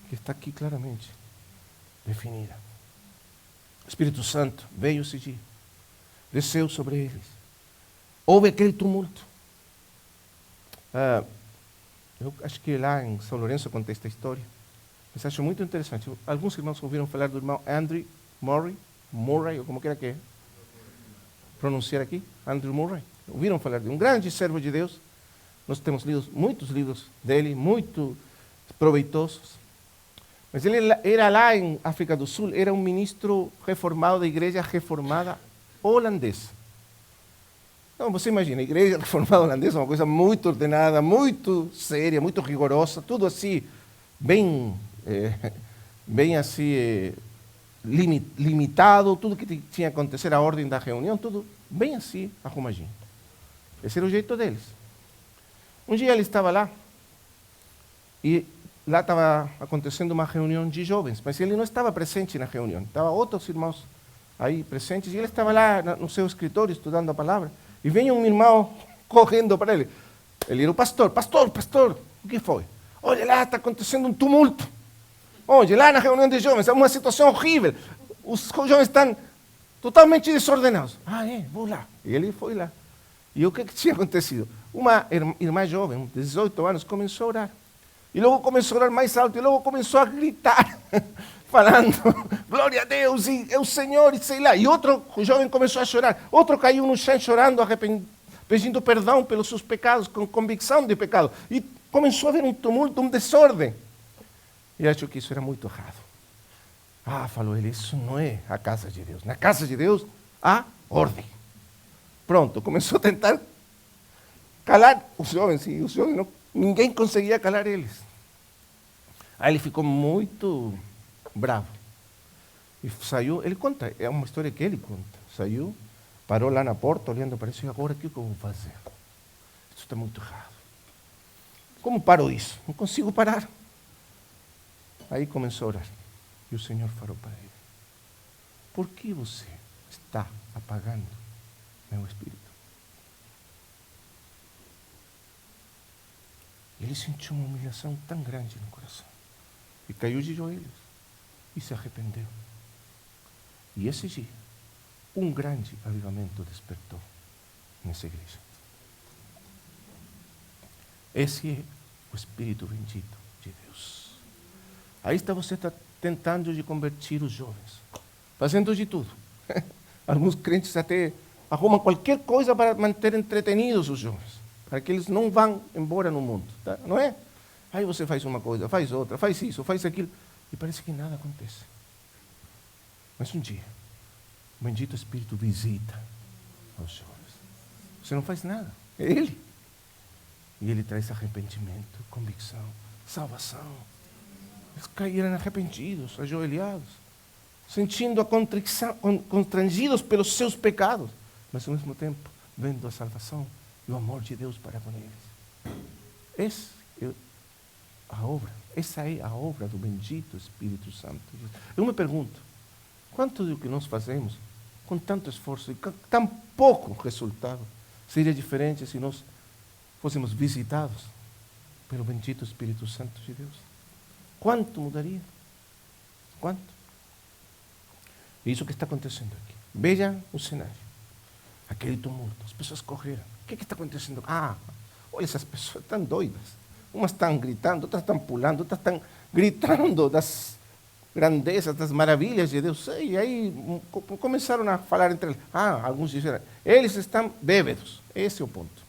que está aqui claramente definida. O Espírito Santo veio esse dia, desceu sobre eles. Houve aquele tumulto. Eu acho que lá em São Lourenço eu contei esta história, mas acho muito interessante. Alguns irmãos ouviram falar do irmão Andrew Murray, ou como queira que é pronunciar aqui, Andrew Murray. Ouviram falar de um grande servo de Deus. Nós temos lido muitos livros dele, muito proveitosos. Mas ele era lá em África do Sul, era um ministro reformado da igreja reformada holandesa. Então você imagina, a igreja reformada holandesa é uma coisa muito ordenada, muito séria, muito rigorosa, tudo assim, bem assim, limitado, tudo que tinha que acontecer, a ordem da reunião, tudo bem assim, arrumadinho. Esse era o jeito deles. Um dia ele estava lá, e lá estava acontecendo uma reunião de jovens, mas ele não estava presente na reunião, estavam outros irmãos aí presentes, e ele estava lá no seu escritório estudando a palavra, e vem um irmão correndo para ele. Ele era o pastor, pastor, o que foi? Olha lá, está acontecendo um tumulto. Olha, lá na reunião de jovens, é uma situação horrível, os jovens estão totalmente desordenados. Vou lá. E ele foi lá. E o que tinha acontecido? Uma irmã jovem, de 18 anos, começou a orar. E logo começou a orar mais alto, e logo começou a gritar, falando, glória a Deus, e é o Senhor, e sei lá. E outro jovem começou a chorar. Outro caiu no chão chorando, pedindo perdão pelos seus pecados, com convicção de pecado. E começou a haver um tumulto, um desordem. E acho que isso era muito errado. Falou ele, isso não é a casa de Deus. Na casa de Deus, há ordem. Pronto, começou a tentar calar os jovens, e os jovens ninguém conseguia calar eles. Aí ele ficou muito bravo. E saiu, ele conta, é uma história que ele conta. Saiu, parou lá na porta, olhando para isso, e agora o que eu vou fazer? Isso está muito errado. Como paro isso? Não consigo parar. Aí começou a orar. E o Senhor falou para ele, por que você está apagando meu espírito? Ele sentiu uma humilhação tão grande no coração. E caiu de joelhos. E se arrependeu. E esse dia, um grande avivamento despertou nessa igreja. Esse é o Espírito bendito de Deus. Aí está você tentando de converter os jovens, fazendo de tudo. Alguns crentes até arrumam qualquer coisa para manter entretenidos os jovens, para que eles não vão embora no mundo, tá? Não é? Aí você faz uma coisa, faz outra, faz isso, faz aquilo, e parece que nada acontece. Mas um dia, o bendito Espírito visita aos jovens. Você não faz nada, é Ele. E Ele traz arrependimento, convicção, salvação. Eles caíram arrependidos, ajoelhados, sentindo a contrição, constrangidos pelos seus pecados, mas ao mesmo tempo vendo a salvação e o amor de Deus para com eles. Essa é a obra do bendito Espírito Santo. Eu me pergunto, quanto do que nós fazemos com tanto esforço e com tão pouco resultado seria diferente se nós fôssemos visitados pelo bendito Espírito Santo de Deus? Quanto mudaria? Quanto? É isso que está acontecendo aqui. Veja o cenário. Aquele tumulto. As pessoas correram. O que está acontecendo? Olha, essas pessoas estão doidas. Umas estão gritando, outras estão pulando, outras estão gritando das grandezas, das maravilhas de Deus. E aí começaram a falar entre eles. Alguns disseram, eles estão bêbados. Esse é o ponto.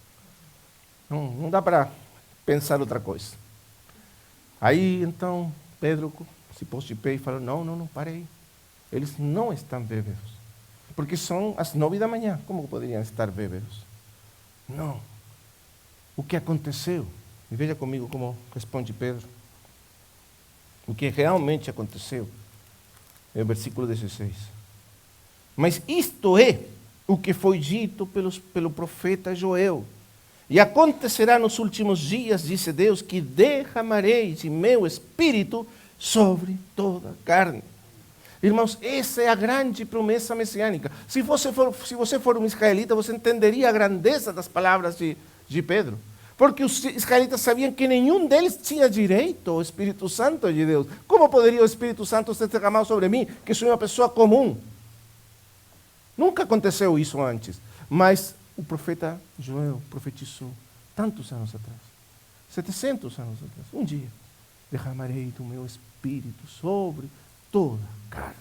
Não dá para pensar outra coisa. Aí, então, Pedro se pôs de pé e falou, não, parei. eles não estão bêbados. Porque são as 9 da manhã. Como poderiam estar bêbados? Não. O que aconteceu? E veja comigo como responde Pedro. O que realmente aconteceu é o versículo 16. Mas isto é o que foi dito pelo profeta Joel. E acontecerá nos últimos dias, disse Deus, que derramarei de meu espírito sobre toda a carne. Irmãos, essa é a grande promessa messiânica. Se você for um israelita, você entenderia a grandeza das palavras de Pedro. Porque os israelitas sabiam que nenhum deles tinha direito ao Espírito Santo de Deus. Como poderia o Espírito Santo ser derramado sobre mim, que sou uma pessoa comum? Nunca aconteceu isso antes. Mas o profeta Joel profetizou tantos anos atrás, 700 anos atrás. Um dia, derramarei do meu Espírito sobre toda a carne.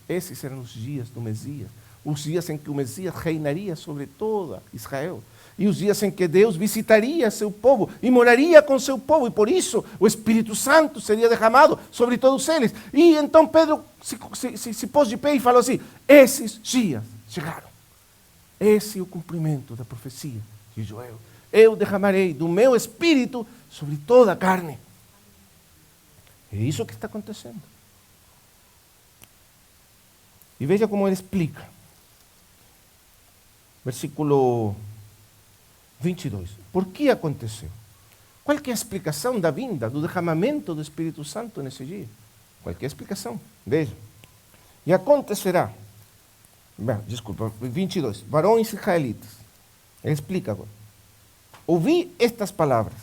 Esses serão os dias do Messias. Os dias em que o Messias reinaria sobre toda Israel. E os dias em que Deus visitaria seu povo e moraria com seu povo. E por isso o Espírito Santo seria derramado sobre todos eles. E então Pedro se pôs de pé e falou assim: esses dias chegaram. Esse é o cumprimento da profecia de Joel. Eu derramarei do meu Espírito sobre toda a carne. É isso que está acontecendo. E veja como ele explica. Versículo 22. Por que aconteceu? Qual que é a explicação da vinda, do derramamento do Espírito Santo nesse dia? Qual que é a explicação? Veja. E acontecerá. Desculpa, 22. Varões israelitas. Ele explica agora. Ouvi estas palavras.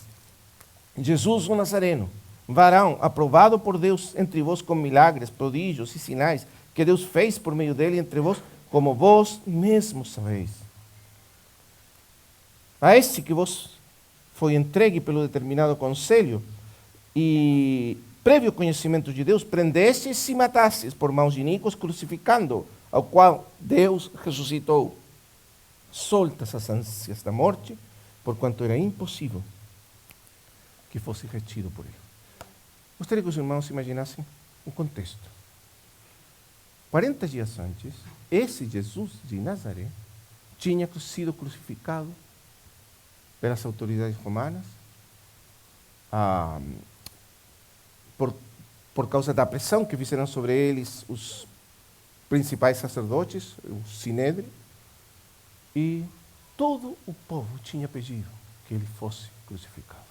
Jesus o Nazareno, varão aprovado por Deus entre vós com milagres, prodígios e sinais que Deus fez por meio dele entre vós, como vós mesmos sabeis. A esse que vos foi entregue pelo determinado conselho e prévio conhecimento de Deus, prendestes e matastes por mãos de iníquos, crucificando, ao qual Deus ressuscitou. Soltas as ânsias da morte, porquanto era impossível que fosse retido por ele. Gostaria que os irmãos imaginassem o contexto. 40 dias antes, esse Jesus de Nazaré tinha sido crucificado pelas autoridades romanas, por causa da pressão que fizeram sobre eles os principais sacerdotes, o Sinédrio, e todo o povo tinha pedido que ele fosse crucificado.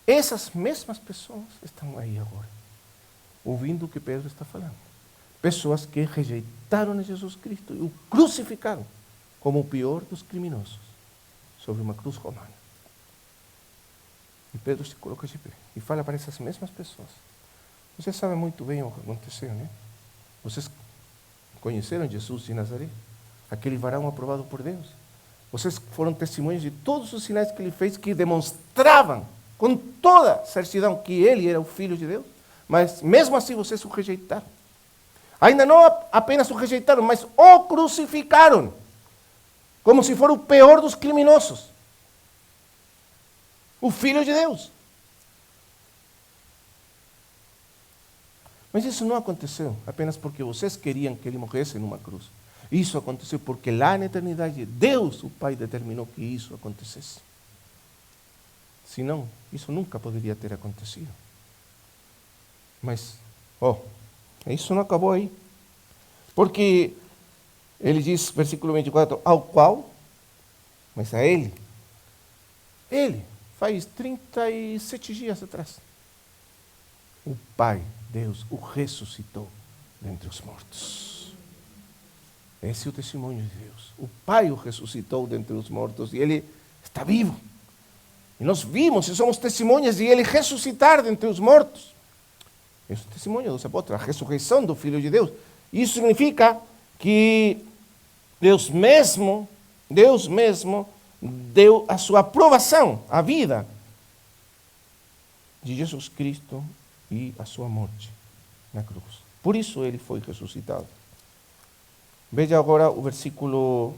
Essas mesmas pessoas estão aí agora, ouvindo o que Pedro está falando. Pessoas que rejeitaram a Jesus Cristo e o crucificaram como o pior dos criminosos sobre uma cruz romana. E Pedro se coloca de pé e fala para essas mesmas pessoas: vocês sabem muito bem o que aconteceu, né? Vocês conheceram Jesus de Nazaré, aquele varão aprovado por Deus. Vocês foram testemunhas de todos os sinais que ele fez, que demonstravam com toda certidão que ele era o Filho de Deus, mas mesmo assim vocês o rejeitaram. Ainda não apenas o rejeitaram, mas o crucificaram, como se for o pior dos criminosos, o Filho de Deus. Mas isso não aconteceu apenas porque vocês queriam que ele morresse numa cruz. Isso aconteceu porque lá na eternidade, Deus, o Pai, determinou que isso acontecesse. Senão, isso nunca poderia ter acontecido. Mas, isso não acabou aí. Porque ele diz, versículo 24, ao qual, mas a ele, faz 37 dias atrás, o Pai, Deus, o ressuscitou dentre os mortos. Esse é o testemunho de Deus. O Pai o ressuscitou dentre os mortos e ele está vivo. E nós vimos e somos testemunhas de ele ressuscitar dentre os mortos. Esse é o testemunho dos apóstolos, a ressurreição do Filho de Deus. Isso significa que Deus mesmo deu a sua aprovação à vida de Jesus Cristo e a sua morte na cruz. Por isso ele foi ressuscitado. Veja agora o versículo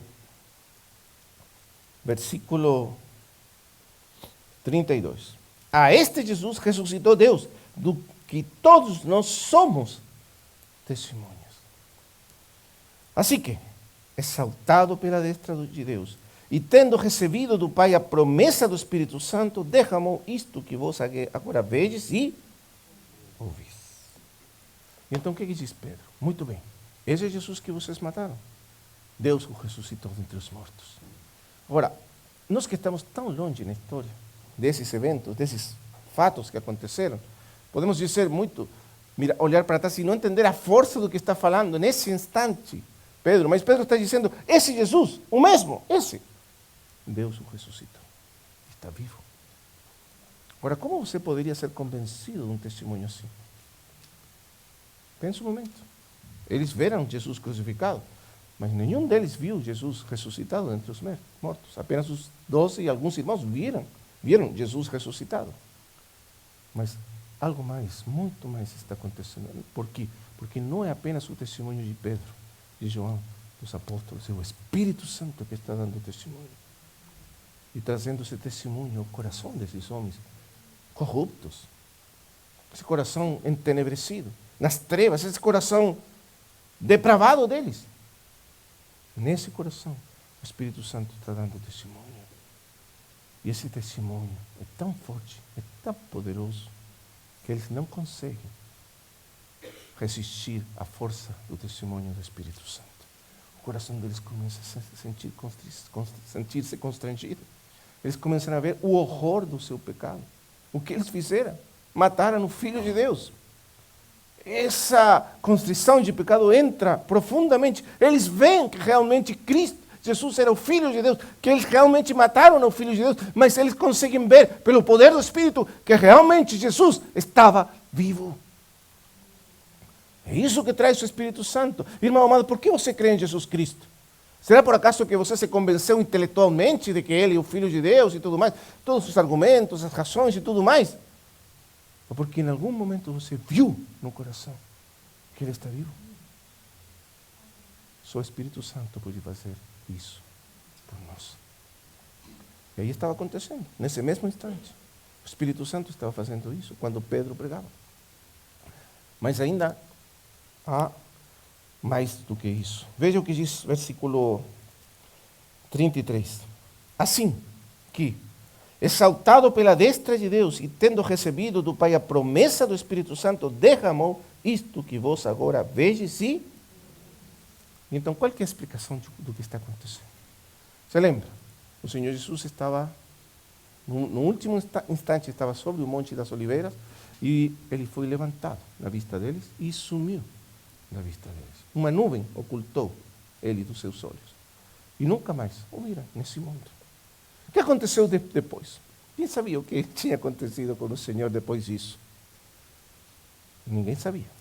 32. A este Jesus ressuscitou Deus, do que todos nós somos testemunhas. Assim que, exaltado pela destra de Deus, e tendo recebido do Pai a promessa do Espírito Santo, derramou isto que vos agora vedes e ouvis. Então o que diz Pedro? Muito bem, esse é Jesus que vocês mataram. Deus o ressuscitou dentre os mortos. Agora, nós que estamos tão longe na história desses eventos, desses fatos que aconteceram, podemos dizer muito, olhar para trás e não entender a força do que está falando nesse instante, Pedro. Mas Pedro está dizendo, esse Jesus, o mesmo, esse, Deus o ressuscitou, está vivo. Agora, como você poderia ser convencido de um testemunho assim? Pensa um momento. Eles viram Jesus crucificado, mas nenhum deles viu Jesus ressuscitado entre os mortos. Apenas os 12 e alguns irmãos viram Jesus ressuscitado. Mas algo mais, muito mais está acontecendo. Por quê? Porque não é apenas o testemunho de Pedro, de João, dos apóstolos, é o Espírito Santo que está dando testemunho. E trazendo esse testemunho ao coração desses homens corruptos. Esse coração entenebrecido, nas trevas, esse coração depravado deles. Nesse coração, o Espírito Santo está dando testemunho. E esse testemunho é tão forte, é tão poderoso, que eles não conseguem resistir à força do testemunho do Espírito Santo. O coração deles começa a sentir-se constrangido. Eles começam a ver o horror do seu pecado. O que eles fizeram? Mataram o Filho de Deus. Essa constrição de pecado entra profundamente. Eles veem que realmente Cristo, Jesus era o Filho de Deus, que eles realmente mataram o Filho de Deus, mas eles conseguem ver, pelo poder do Espírito, que realmente Jesus estava vivo. É isso que traz o Espírito Santo. Irmão amado, por que você crê em Jesus Cristo? Será por acaso que você se convenceu intelectualmente de que Ele é o Filho de Deus e tudo mais? Todos os argumentos, as razões e tudo mais? Ou porque em algum momento você viu no coração que Ele está vivo? Só o Espírito Santo pode fazer isso por nós. E aí estava acontecendo, nesse mesmo instante. O Espírito Santo estava fazendo isso quando Pedro pregava. Mas ainda há mais do que isso. Veja o que diz o versículo 33. Assim que, exaltado pela destra de Deus e tendo recebido do Pai a promessa do Espírito Santo, derramou isto que vos agora vedes e... Então, qual que é a explicação do que está acontecendo? Você lembra? O Senhor Jesus estava, no último instante, estava sobre o Monte das Oliveiras e Ele foi levantado na vista deles e sumiu da vista deles. Uma nuvem ocultou Ele dos seus olhos. E nunca mais o viram nesse mundo. O que aconteceu depois? Quem sabia o que tinha acontecido com o Senhor depois disso? Ninguém sabia.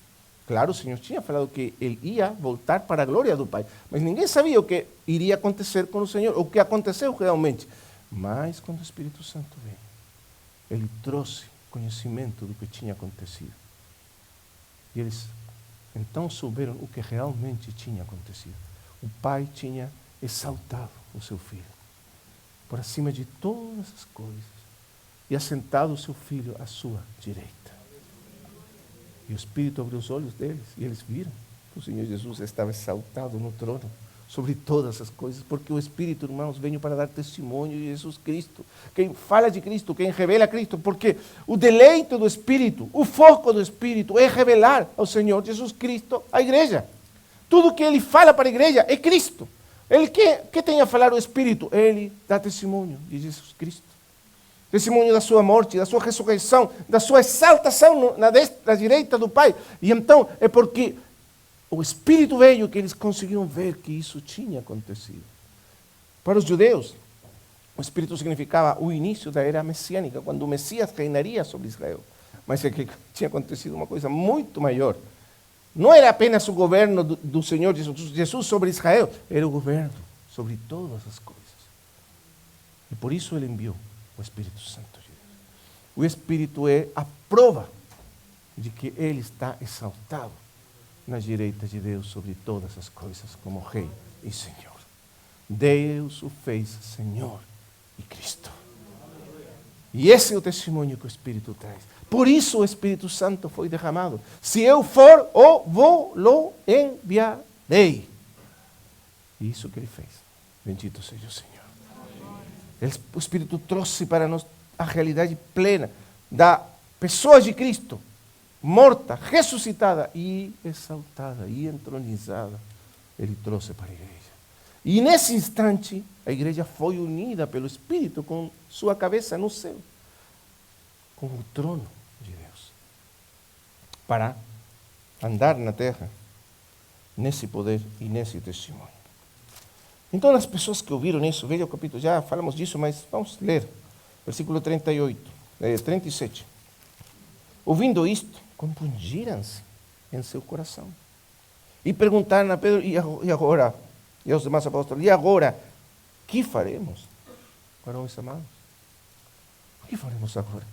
Claro, o Senhor tinha falado que Ele ia voltar para a glória do Pai, mas ninguém sabia o que iria acontecer com o Senhor, o que aconteceu realmente. Mas quando o Espírito Santo veio, Ele trouxe conhecimento do que tinha acontecido. E eles então souberam o que realmente tinha acontecido. O Pai tinha exaltado o seu Filho por acima de todas as coisas e assentado o seu Filho à sua direita. E o Espírito abriu os olhos deles e eles viram que o Senhor Jesus estava exaltado no trono sobre todas as coisas, porque o Espírito, irmãos, veio para dar testemunho de Jesus Cristo. Quem fala de Cristo, quem revela Cristo, porque o deleite do Espírito, o foco do Espírito é revelar ao Senhor Jesus Cristo à igreja. Tudo que Ele fala para a igreja é Cristo. Ele que tem a falar o Espírito? Ele dá testemunho de Jesus Cristo. Testemunho da sua morte, da sua ressurreição, da sua exaltação na direita do Pai. E então é porque o Espírito veio que eles conseguiram ver que isso tinha acontecido. Para os judeus, o Espírito significava o início da era messiânica, quando o Messias reinaria sobre Israel. Mas é que tinha acontecido uma coisa muito maior. Não era apenas o governo do Senhor Jesus sobre Israel, era o governo sobre todas as coisas. E por isso Ele enviou o Espírito Santo de Deus. O Espírito é a prova de que Ele está exaltado na direita de Deus sobre todas as coisas, como Rei e Senhor. Deus o fez Senhor e Cristo. E esse é o testemunho que o Espírito traz. Por isso o Espírito Santo foi derramado. Se eu for, vou-lo enviarei. E isso que ele fez. Bendito seja o Senhor. O Espírito trouxe para nós a realidade plena da pessoa de Cristo, morta, ressuscitada e exaltada e entronizada. Ele trouxe para a igreja. E nesse instante, a igreja foi unida pelo Espírito com sua cabeça no céu, com o trono de Deus, para andar na terra nesse poder e nesse testemunho. Então, as pessoas que ouviram isso, veja o capítulo, já falamos disso, mas vamos ler, versículo 37. Ouvindo isto, compungiram-se em seu coração e perguntaram a Pedro, e agora? E aos demais apóstolos, e agora? Que faremos? Varões amados, o que faremos agora?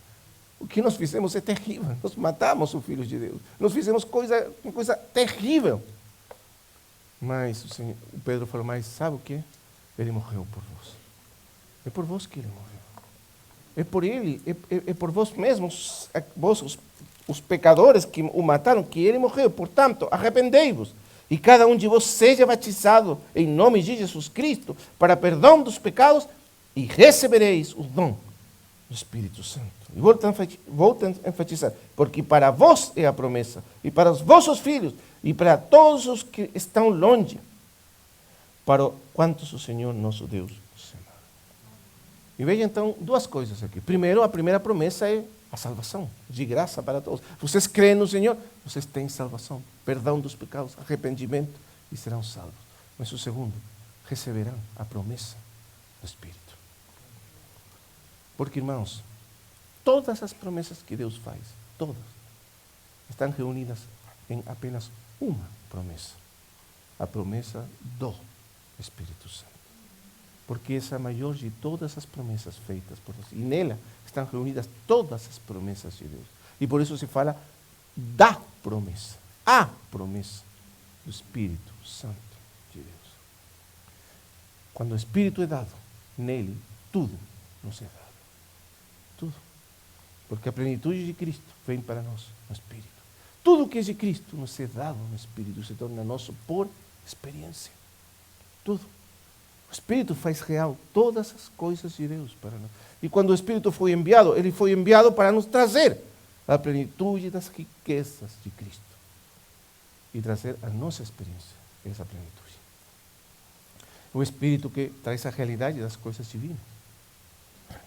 O que nós fizemos é terrível. Nós matamos o Filho de Deus. Nós fizemos uma coisa terrível. Mas o Pedro falou, mas sabe o que? Ele morreu por vós. É por vós que ele morreu. É por ele, é por vós mesmos, vós, os pecadores que o mataram, que ele morreu. Portanto, arrependei-vos. E cada um de vós seja batizado em nome de Jesus Cristo para perdão dos pecados e recebereis o dom do Espírito Santo. E volto a enfatizar, porque para vós é a promessa, e para os vossos filhos, e para todos os que estão longe, para quantos o Senhor nosso Deus os ama. E veja então duas coisas aqui. Primeiro, a primeira promessa é a salvação, de graça para todos. Vocês creem no Senhor, vocês têm salvação, perdão dos pecados, arrependimento e serão salvos. Mas o segundo, receberão a promessa do Espírito. Porque, irmãos, todas as promessas que Deus faz, todas, estão reunidas em apenas uma promessa. A promessa do Espírito Santo. Porque essa é a maior de todas as promessas feitas por Deus. E nela estão reunidas todas as promessas de Deus. E por isso se fala da promessa. A promessa do Espírito Santo de Deus. Quando o Espírito é dado, nele tudo nos é dado. Tudo. Porque a plenitude de Cristo vem para nós no Espírito. Tudo que é de Cristo nos é dado no Espírito, se torna nosso por experiência. Tudo. O Espírito faz real todas as coisas de Deus para nós. E quando o Espírito foi enviado, ele foi enviado para nos trazer a plenitude das riquezas de Cristo. E trazer a nossa experiência, essa plenitude. O Espírito que traz a realidade das coisas divinas.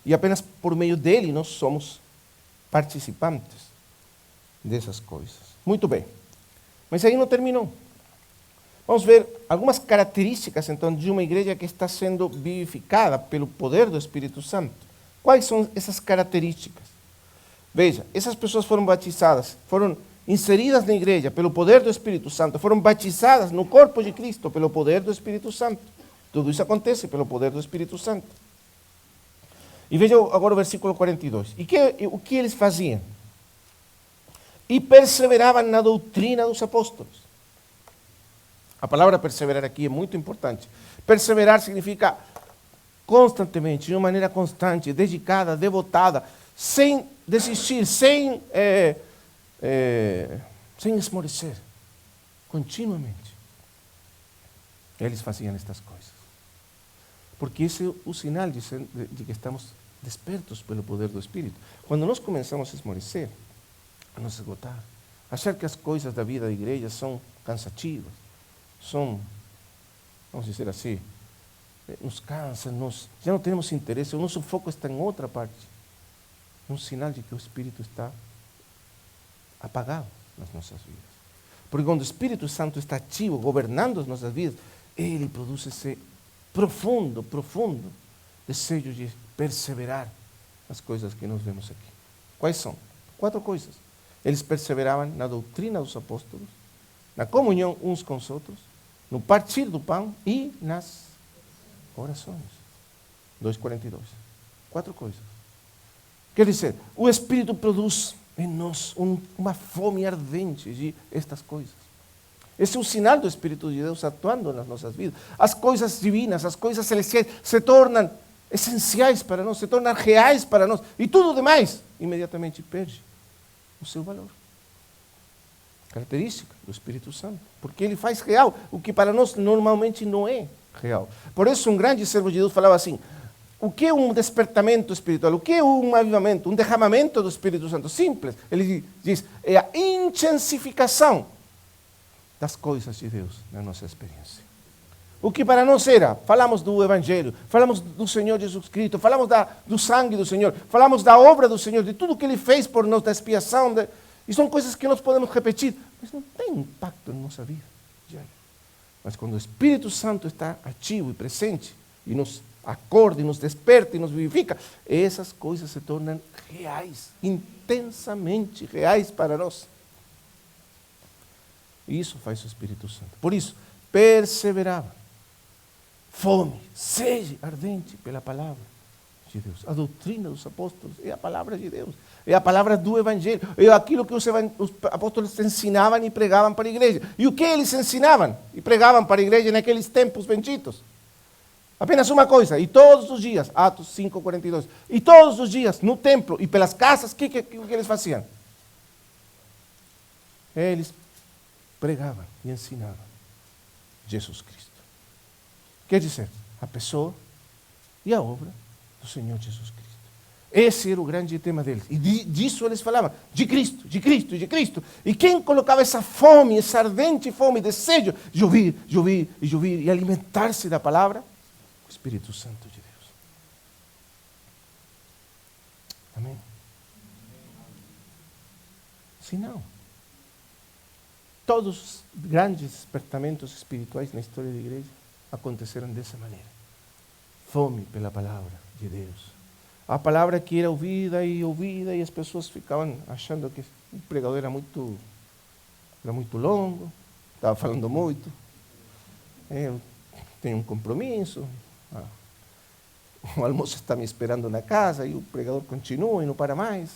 E apenas por meio dele nós somos participantes dessas coisas. Muito bem. Mas aí não terminou. Vamos ver algumas características, então, de uma igreja que está sendo vivificada pelo poder do Espírito Santo. Quais são essas características? Veja, essas pessoas foram batizadas, foram inseridas na igreja pelo poder do Espírito Santo, foram batizadas no corpo de Cristo pelo poder do Espírito Santo. Tudo isso acontece pelo poder do Espírito Santo. E veja agora o versículo 42. O que eles faziam? E perseveravam na doutrina dos apóstolos. A palavra perseverar aqui é muito importante. Perseverar significa constantemente, de uma maneira constante, dedicada, devotada, sem desistir, sem esmorecer, continuamente. Eles faziam estas coisas. Porque esse é o sinal de que estamos despertos pelo poder do Espírito. Quando nós começamos a esmorecer, a nos esgotar, achar que as coisas da vida da igreja são cansativas, vamos dizer assim, nos cansa, já não temos interesse, o nosso foco está em outra parte. É um sinal de que o Espírito está apagado nas nossas vidas. Porque quando o Espírito Santo está ativo, governando as nossas vidas, ele produz esse profundo desejo de perseverar nas coisas que nós vemos aqui. Quais são? 4 coisas. Eles perseveravam na doutrina dos apóstolos, na comunhão uns com os outros, no partir do pão e nas orações. 2:42. 4 coisas. Quer dizer, o Espírito produz em nós uma fome ardente de estas coisas. Esse é o sinal do Espírito de Deus atuando nas nossas vidas. As coisas divinas, as coisas celestiais se tornam essenciais para nós, se tornam reais para nós. E tudo demais imediatamente perde o seu valor. Característica do Espírito Santo. Porque ele faz real o que para nós normalmente não é real. Por isso um grande servo de Deus falava assim, o que é um despertamento espiritual? O que é um avivamento? Um derramamento do Espírito Santo? Simples. Ele diz, é a intensificação das coisas de Deus na nossa experiência. O que para nós era, falamos do Evangelho, falamos do Senhor Jesus Cristo, falamos do sangue do Senhor, falamos da obra do Senhor, de tudo que Ele fez por nós, da expiação, e são coisas que nós podemos repetir, mas não tem impacto em nossa vida diária. Mas quando o Espírito Santo está ativo e presente, e nos acorda, e nos desperta, e nos vivifica, essas coisas se tornam reais, intensamente reais para nós. E isso faz o Espírito Santo. Por isso, perseverava. Fome, sede ardente pela palavra de Deus. A doutrina dos apóstolos é a palavra de Deus. É a palavra do Evangelho. É aquilo que os apóstolos ensinavam e pregavam para a igreja. E o que eles ensinavam e pregavam para a igreja naqueles tempos benditos? Apenas uma coisa. E todos os dias, Atos 5:42, e todos os dias no templo e pelas casas, o que eles faziam? Eles pregavam e ensinavam Jesus Cristo. Quer dizer, a pessoa e a obra do Senhor Jesus Cristo. Esse era o grande tema deles. E disso eles falavam, de Cristo, de Cristo, de Cristo. E quem colocava essa fome, essa ardente fome, desejo de ouvir, de ouvir e de ouvir e alimentar-se da palavra? O Espírito Santo de Deus. Amém? Se não, todos os grandes despertamentos espirituais na história da igreja aconteceram dessa maneira. Fome pela palavra de Deus. A palavra que era ouvida e as pessoas ficavam achando que o pregador era muito longo, estava falando muito. Eu tenho um compromisso, o almoço está me esperando na casa e o pregador continua e não para mais.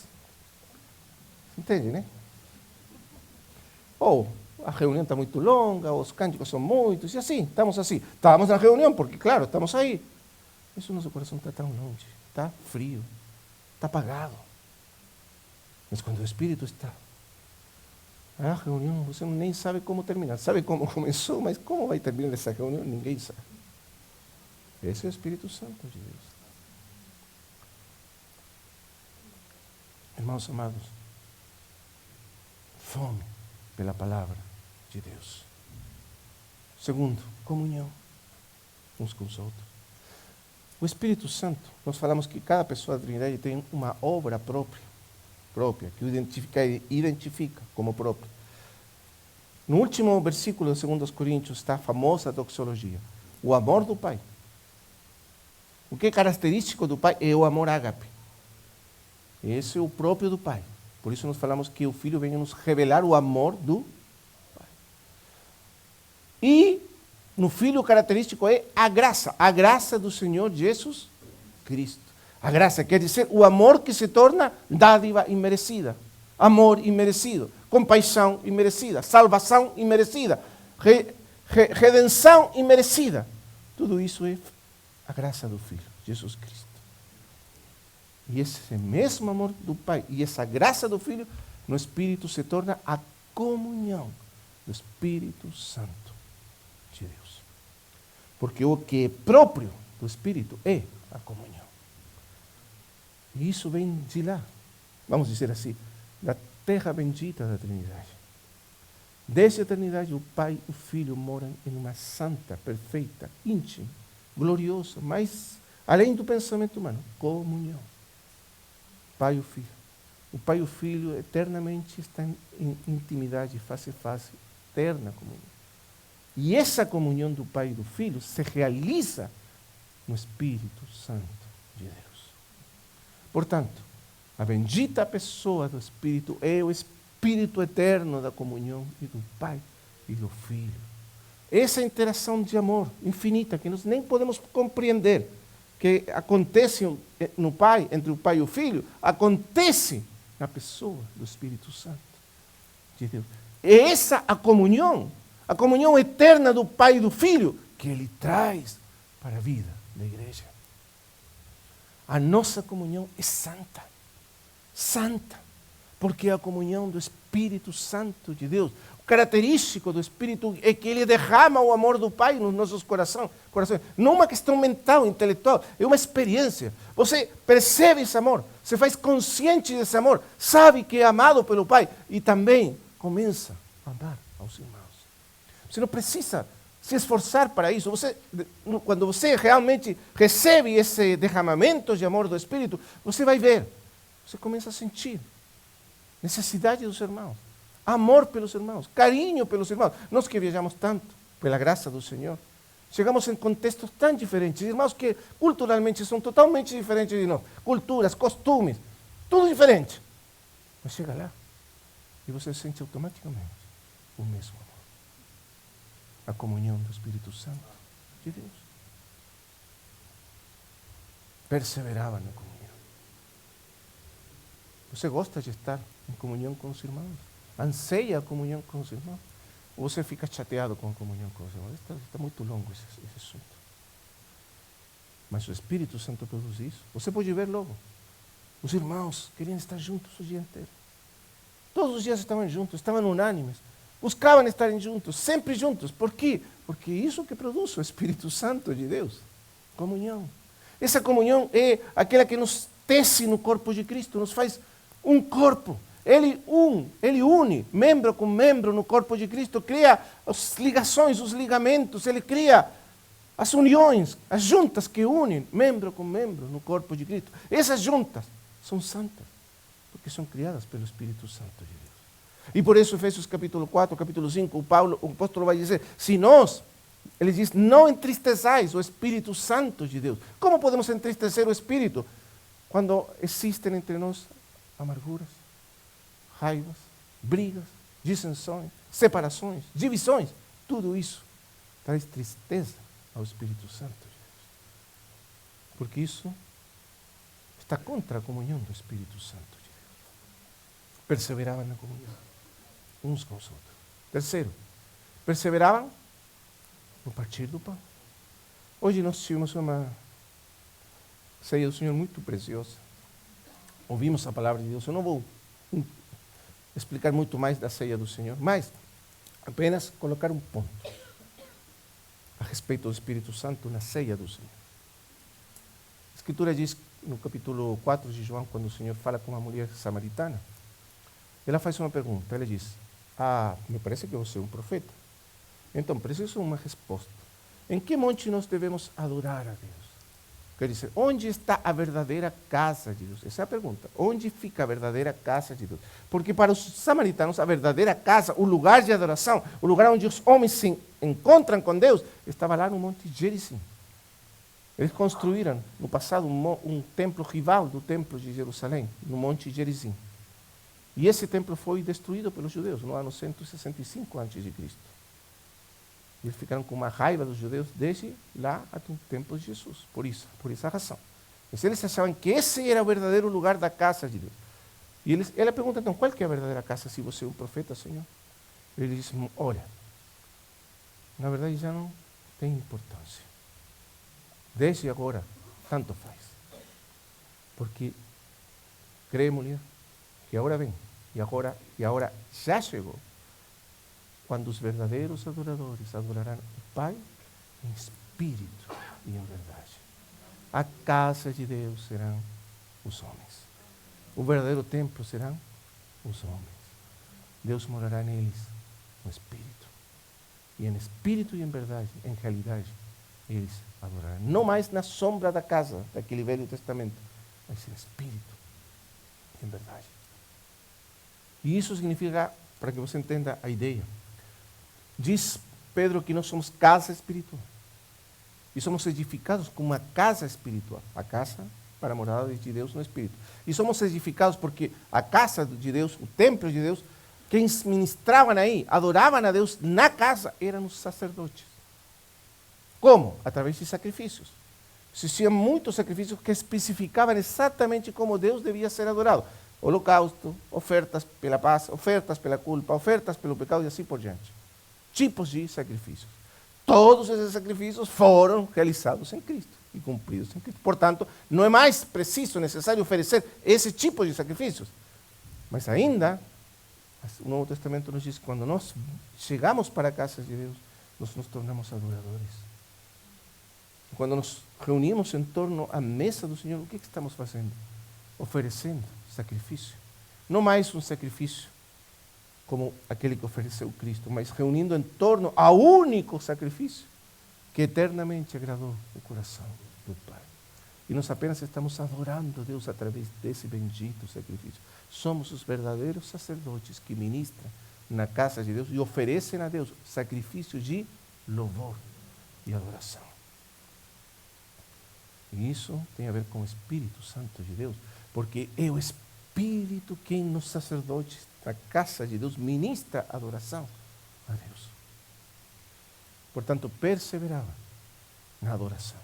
Entende, né? Ou a reunião está muito longa, os cânticos são muitos, e assim, estamos assim. Estamos na reunião porque, claro, estamos aí. Mas o nosso coração está tão longe, está frio, está apagado. Mas quando o Espírito está, a reunião, você nem sabe como terminar. Sabe como começou, mas como vai terminar essa reunião, ninguém sabe. Esse é o Espírito Santo de Deus. Irmãos amados, fome pela palavra de Deus. Segundo, comunhão uns com os outros. O Espírito Santo, nós falamos que cada pessoa da Trindade tem uma obra própria, que o identifica como própria. No último versículo de 2 Coríntios está a famosa doxologia, o amor do Pai. O que é característico do Pai é o amor ágape. Esse é o próprio do Pai. Por isso nós falamos que o Filho vem nos revelar o amor do Pai. E no Filho o característico é a graça do Senhor Jesus Cristo. A graça quer dizer o amor que se torna dádiva imerecida, amor imerecido, compaixão imerecida, salvação imerecida, redenção imerecida. Tudo isso é a graça do Filho, Jesus Cristo. E esse mesmo amor do Pai e essa graça do Filho no Espírito se torna a comunhão do Espírito Santo de Deus. Porque o que é próprio do Espírito é a comunhão. E isso vem de lá, vamos dizer assim, da terra bendita da Trindade. Desde a eternidade, o Pai e o Filho moram em uma santa, perfeita, íntima, gloriosa, mas além do pensamento humano, comunhão. Pai e o Filho. O Pai e o Filho eternamente estão em intimidade, face a face, eterna comunhão. E essa comunhão do Pai e do Filho se realiza no Espírito Santo de Deus. Portanto, a bendita pessoa do Espírito é o Espírito eterno da comunhão e do Pai e do Filho. Essa interação de amor infinita que nós nem podemos compreender, que acontece no Pai, entre o Pai e o Filho, acontece na pessoa do Espírito Santo de Deus. É essa a comunhão eterna do Pai e do Filho, que Ele traz para a vida da igreja. A nossa comunhão é santa, santa, Porque a comunhão do Espírito Santo de Deus, o característico do Espírito é que ele derrama o amor do Pai nos nossos corações. Não uma questão mental, intelectual, é uma experiência. Você percebe esse amor, se faz consciente desse amor, sabe que é amado pelo Pai e também começa a amar aos irmãos. Você não precisa se esforçar para isso. Quando você realmente recebe esse derramamento de amor do Espírito, você vai ver, você começa a sentir necessidade dos irmãos, amor pelos irmãos, carinho pelos irmãos. Nós que viajamos tanto, pela graça do Senhor, chegamos em contextos tão diferentes, irmãos que culturalmente são totalmente diferentes de nós, culturas, costumes, tudo diferente. Mas chega lá e você sente automaticamente o mesmo amor. A comunhão do Espírito Santo de Deus. Perseverava na comunhão. Você gosta de estar em comunhão com os irmãos? Anseia a comunhão com os irmãos? Ou você fica chateado com a comunhão com os irmãos? Está muito longo esse assunto. Mas o Espírito Santo produz isso. Você pode ver logo. Os irmãos queriam estar juntos o dia inteiro. Todos os dias estavam juntos, estavam unânimes. Buscavam estarem juntos, sempre juntos. Por quê? Porque isso que produz o Espírito Santo de Deus. Comunhão. Essa comunhão é aquela que nos tece no corpo de Cristo, nos faz um corpo. Ele une membro com membro no corpo de Cristo, cria as ligações, os ligamentos, ele cria as uniões, as juntas que unem membro com membro no corpo de Cristo. Essas juntas são santas, porque são criadas pelo Espírito Santo de Deus. E por isso, Efésios capítulo 4, capítulo 5, o apóstolo vai dizer, ele diz, não entristeçais o Espírito Santo de Deus. Como podemos entristecer o Espírito? Quando existem entre nós amarguras, raivas, brigas, dissensões, separações, divisões. Tudo isso traz tristeza ao Espírito Santo de Deus. Porque isso está contra a comunhão do Espírito Santo de Deus. Perseveravam na comunhão, uns com os outros. Terceiro, perseveravam no partir do pão. Hoje nós tivemos uma ceia do Senhor muito preciosa. Ouvimos a palavra de Deus. Eu não vou explicar muito mais da ceia do Senhor, mas apenas colocar um ponto a respeito do Espírito Santo na ceia do Senhor. A Escritura diz no capítulo 4 de João, quando o Senhor fala com uma mulher samaritana, ela faz uma pergunta, ela diz, me parece que você é um profeta. Então, preciso de uma resposta. Em que monte nós devemos adorar a Deus? Quer dizer, onde está a verdadeira casa de Deus? Essa é a pergunta. Onde fica a verdadeira casa de Deus? Porque para os samaritanos, a verdadeira casa, o lugar de adoração, o lugar onde os homens se encontram com Deus, estava lá no Monte Gerizim. Eles construíram, no passado, um templo rival do templo de Jerusalém, no Monte Gerizim. E esse templo foi destruído pelos judeus no ano 165 a.C. Eles ficaram com uma raiva dos judeus desde lá até o tempo de Jesus, por essa razão. Mas eles achavam que esse era o verdadeiro lugar da casa de Deus. E ela pergunta, então, qual que é a verdadeira casa se você é um profeta, Senhor? Ele diz, olha, na verdade já não tem importância. Desde agora, tanto faz. Porque, crê, mulher, que a hora vem, e a hora já chegou, quando os verdadeiros adoradores adorarão o Pai em espírito e em verdade. A casa de Deus serão os homens. O verdadeiro templo serão os homens. Deus morará neles no espírito. E em espírito e em verdade, em realidade, eles adorarão. Não mais na sombra da casa, daquele Velho Testamento, mas em espírito e em verdade. E isso significa, para que você entenda a ideia, diz Pedro que nós somos casa espiritual. E somos edificados como uma casa espiritual. A casa para a morada de Deus no Espírito. E somos edificados porque a casa de Deus, o templo de Deus, quem ministravam aí, adoravam a Deus na casa, eram os sacerdotes. Como? Através de sacrifícios. Existiam muitos sacrifícios que especificavam exatamente como Deus devia ser adorado. Holocausto, ofertas pela paz, ofertas pela culpa, ofertas pelo pecado e assim por diante. Tipos de sacrifícios. Todos esses sacrifícios foram realizados em Cristo e cumpridos em Cristo. Portanto, não é mais preciso, necessário oferecer esse tipo de sacrifícios. Mas ainda, o Novo Testamento nos diz que quando nós chegamos para a casa de Deus, nós nos tornamos adoradores. Quando nos reunimos em torno à mesa do Senhor, o que estamos fazendo? Oferecendo sacrifício. Não mais um sacrifício como aquele que ofereceu Cristo, mas reunindo em torno ao único sacrifício que eternamente agradou o coração do Pai. E nós apenas estamos adorando a Deus através desse bendito sacrifício. Somos os verdadeiros sacerdotes que ministram na casa de Deus e oferecem a Deus sacrifícios de louvor e adoração. E isso tem a ver com o Espírito Santo de Deus, porque é o Espírito quem nos sacerdotes da casa de Deus ministra adoração a Deus. Portanto, perseverava na adoração.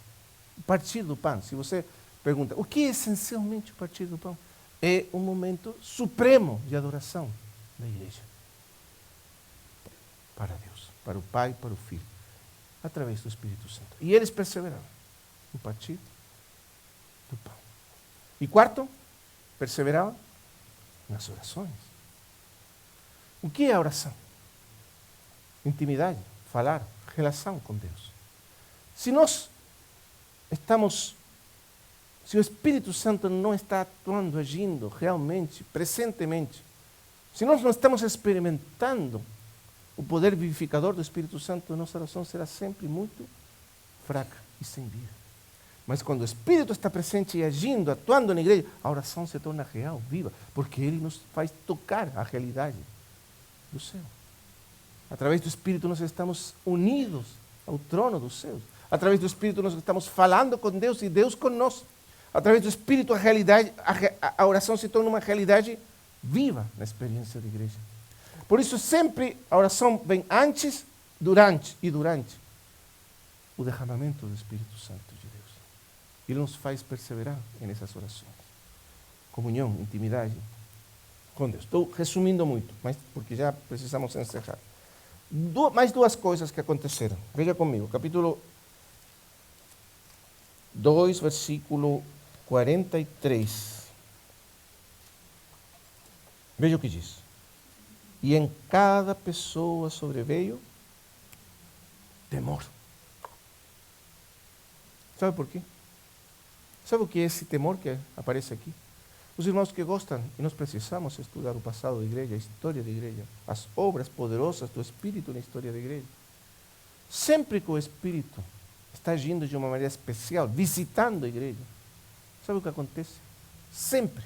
O partir do pão, se você pergunta, o que é essencialmente o partir do pão? É um momento supremo de adoração da igreja. Para Deus, para o Pai e para o Filho, através do Espírito Santo. E eles perseveravam no partir do pão. E quarto, perseveravam nas orações. O que é a oração? Intimidade, falar, relação com Deus. Se o Espírito Santo não está atuando, agindo realmente, presentemente, se nós não estamos experimentando o poder vivificador do Espírito Santo, nossa oração será sempre muito fraca e sem vida. Mas quando o Espírito está presente e agindo, atuando na igreja, a oração se torna real, viva, porque Ele nos faz tocar a realidade do céu. Através do Espírito nós estamos unidos ao trono dos céus. Através do Espírito nós estamos falando com Deus e Deus conosco. Através do Espírito a oração se torna uma realidade viva na experiência da igreja. Por isso sempre a oração vem antes, durante o derramamento do Espírito Santo de Deus. Ele nos faz perseverar nessas orações. Comunhão, intimidade com Deus. Estou resumindo muito, mas porque já precisamos encerrar. Mais duas coisas que aconteceram. Veja comigo, capítulo 2, versículo 43. Veja o que diz. E em cada pessoa sobreveio temor. Sabe por quê? Sabe o que é esse temor que aparece aqui? Os irmãos que gostam, e nós precisamos estudar o passado da igreja, a história da igreja, as obras poderosas do Espírito na história da igreja. Sempre que o Espírito está agindo de uma maneira especial, visitando a igreja, sabe o que acontece? Sempre,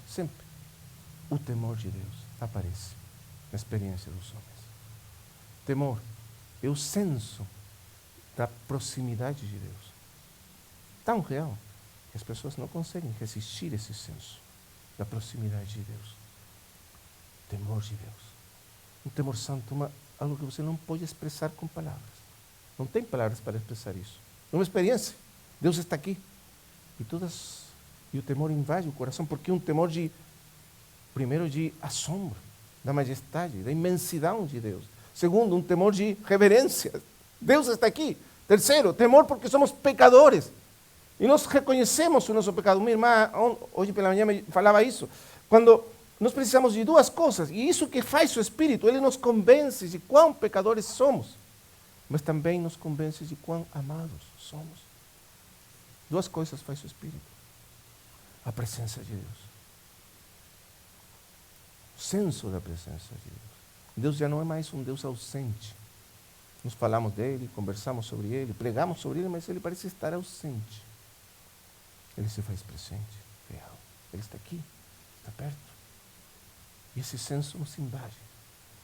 o temor de Deus aparece na experiência dos homens. Temor é o senso da proximidade de Deus. Tão real que as pessoas não conseguem resistir a esse senso da proximidade de Deus. Temor de Deus. Um temor santo, algo que você não pode expressar com palavras. Não tem palavras para expressar isso. É uma experiência. Deus está aqui. E o temor invade o coração, porque é um temor primeiro de assombro, da majestade, da imensidão de Deus. Segundo, um temor de reverência. Deus está aqui. Terceiro, temor porque somos pecadores. E nós reconhecemos o nosso pecado. Minha irmã, hoje pela manhã, me falava isso. Quando nós precisamos de duas coisas, e isso que faz o Espírito, ele nos convence de quão pecadores somos, mas também nos convence de quão amados somos. Duas coisas faz o Espírito. A presença de Deus. O senso da presença de Deus. Deus já não é mais um Deus ausente. Nós falamos dele, conversamos sobre ele, pregamos sobre ele, mas ele parece estar ausente. Ele se faz presente, real. Ele está aqui, está perto. E esse senso nos invade.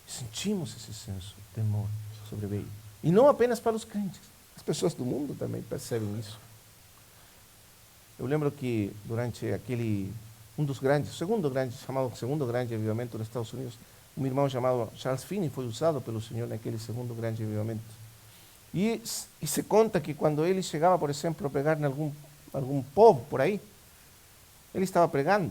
Sentimos esse senso, temor, sobreveio. E não apenas para os crentes. As pessoas do mundo também percebem isso. Eu lembro que durante segundo grande avivamento nos Estados Unidos, um irmão chamado Charles Finney foi usado pelo Senhor naquele segundo grande avivamento. E se conta que quando ele chegava, por exemplo, a pregar em algum povo por aí, ele estava pregando,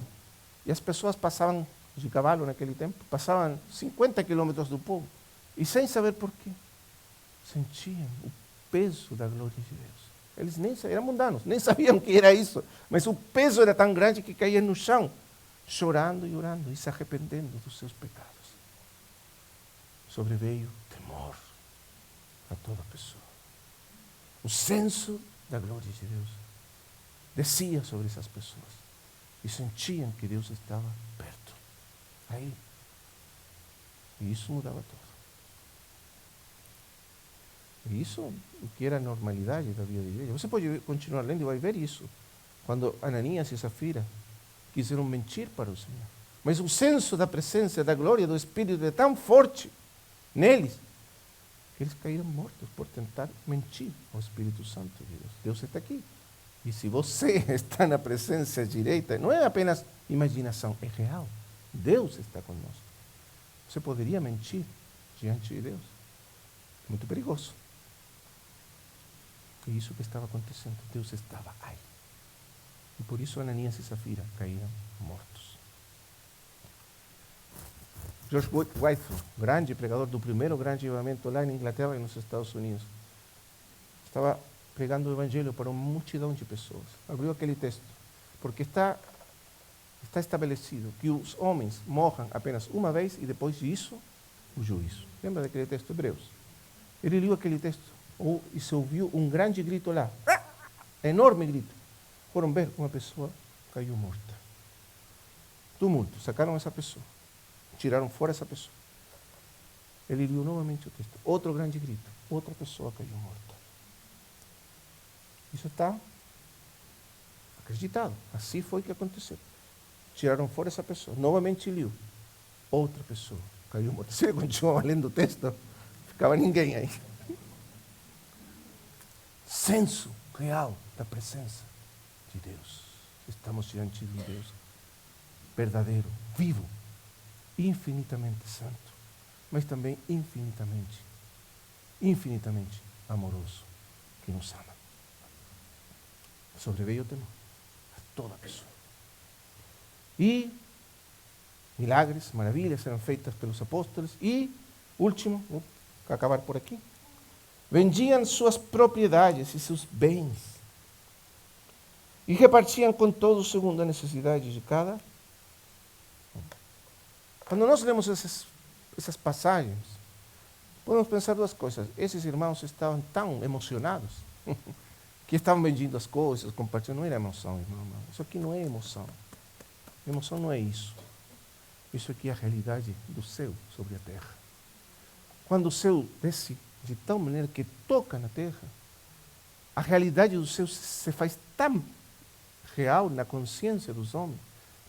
e as pessoas passavam de cavalo naquele tempo, passavam 50 quilômetros do povo, e sem saber por quê, sentiam o peso da glória de Deus. Eles eram mundanos, nem sabiam o que era isso, mas o peso era tão grande que caíam no chão, chorando e orando e se arrependendo dos seus pecados. Sobreveio temor a toda pessoa. O senso da glória de Deus descia sobre essas pessoas e sentiam que Deus estava perto, aí. E isso mudava tudo. E isso, o que era a normalidade da vida da igreja. Você pode continuar lendo e vai ver isso. Quando Ananias e Safira quiseram mentir para o Senhor. Mas o senso da presença, da glória do Espírito é tão forte neles, que eles caíram mortos por tentar mentir ao Espírito Santo de Deus. Deus está aqui. E se você está na presença direita, não é apenas imaginação, é real. Deus está conosco. Você poderia mentir diante de Deus. Muito perigoso. E isso que estava acontecendo, Deus estava aí. E por isso Ananias e Safira caíram mortos. George Whitefield, grande pregador do primeiro grande avivamento lá na Inglaterra e nos Estados Unidos, estava pregando o evangelho para uma multidão de pessoas. Abriu aquele texto, porque está estabelecido que os homens morram apenas uma vez e depois disso, o juízo. Lembra daquele texto de Hebreus? Ele leu aquele texto e se ouviu um grande grito lá, enorme grito. Foram ver, uma pessoa caiu morta. Tumulto, sacaram essa pessoa, tiraram fora essa pessoa. Ele leu novamente o texto, outro grande grito, outra pessoa caiu morta. Isso está acreditado, assim foi que aconteceu. Tiraram fora essa pessoa, novamente leu, outra pessoa caiu morta. Se ele continuava lendo o texto, não ficava ninguém aí. Senso real da presença de Deus. Estamos diante de um Deus verdadeiro, vivo, infinitamente santo, mas também infinitamente amoroso, que nos ama. Sobreveio o temor a toda pessoa. E milagres, maravilhas eram feitas pelos apóstolos. E, último, vou acabar por aqui, vendiam suas propriedades e seus bens e repartiam com todos segundo a necessidade de cada. Quando nós lemos essas passagens, podemos pensar duas coisas. Esses irmãos estavam tão emocionados que estavam vendendo as coisas, compartilhando. Não era emoção, irmão. Isso aqui não é emoção. Emoção não é isso. Isso aqui é a realidade do céu sobre a terra. Quando o céu desce de tal maneira que toca na terra, a realidade do céu se faz tão real na consciência dos homens,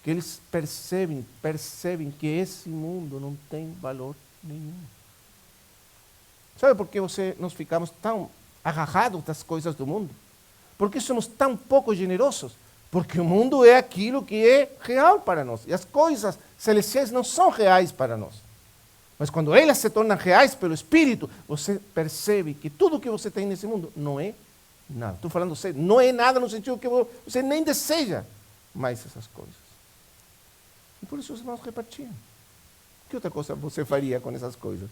que eles percebem que esse mundo não tem valor nenhum. Sabe por que nós ficamos tão agarrados das coisas do mundo? Por que somos tão pouco generosos? Porque o mundo é aquilo que é real para nós. E as coisas celestiais não são reais para nós. Mas quando elas se tornam reais pelo Espírito, você percebe que tudo que você tem nesse mundo não é nada. Estou falando sério, não é nada no sentido que você nem deseja mais essas coisas. E por isso os irmãos repartiam. Que outra coisa você faria com essas coisas?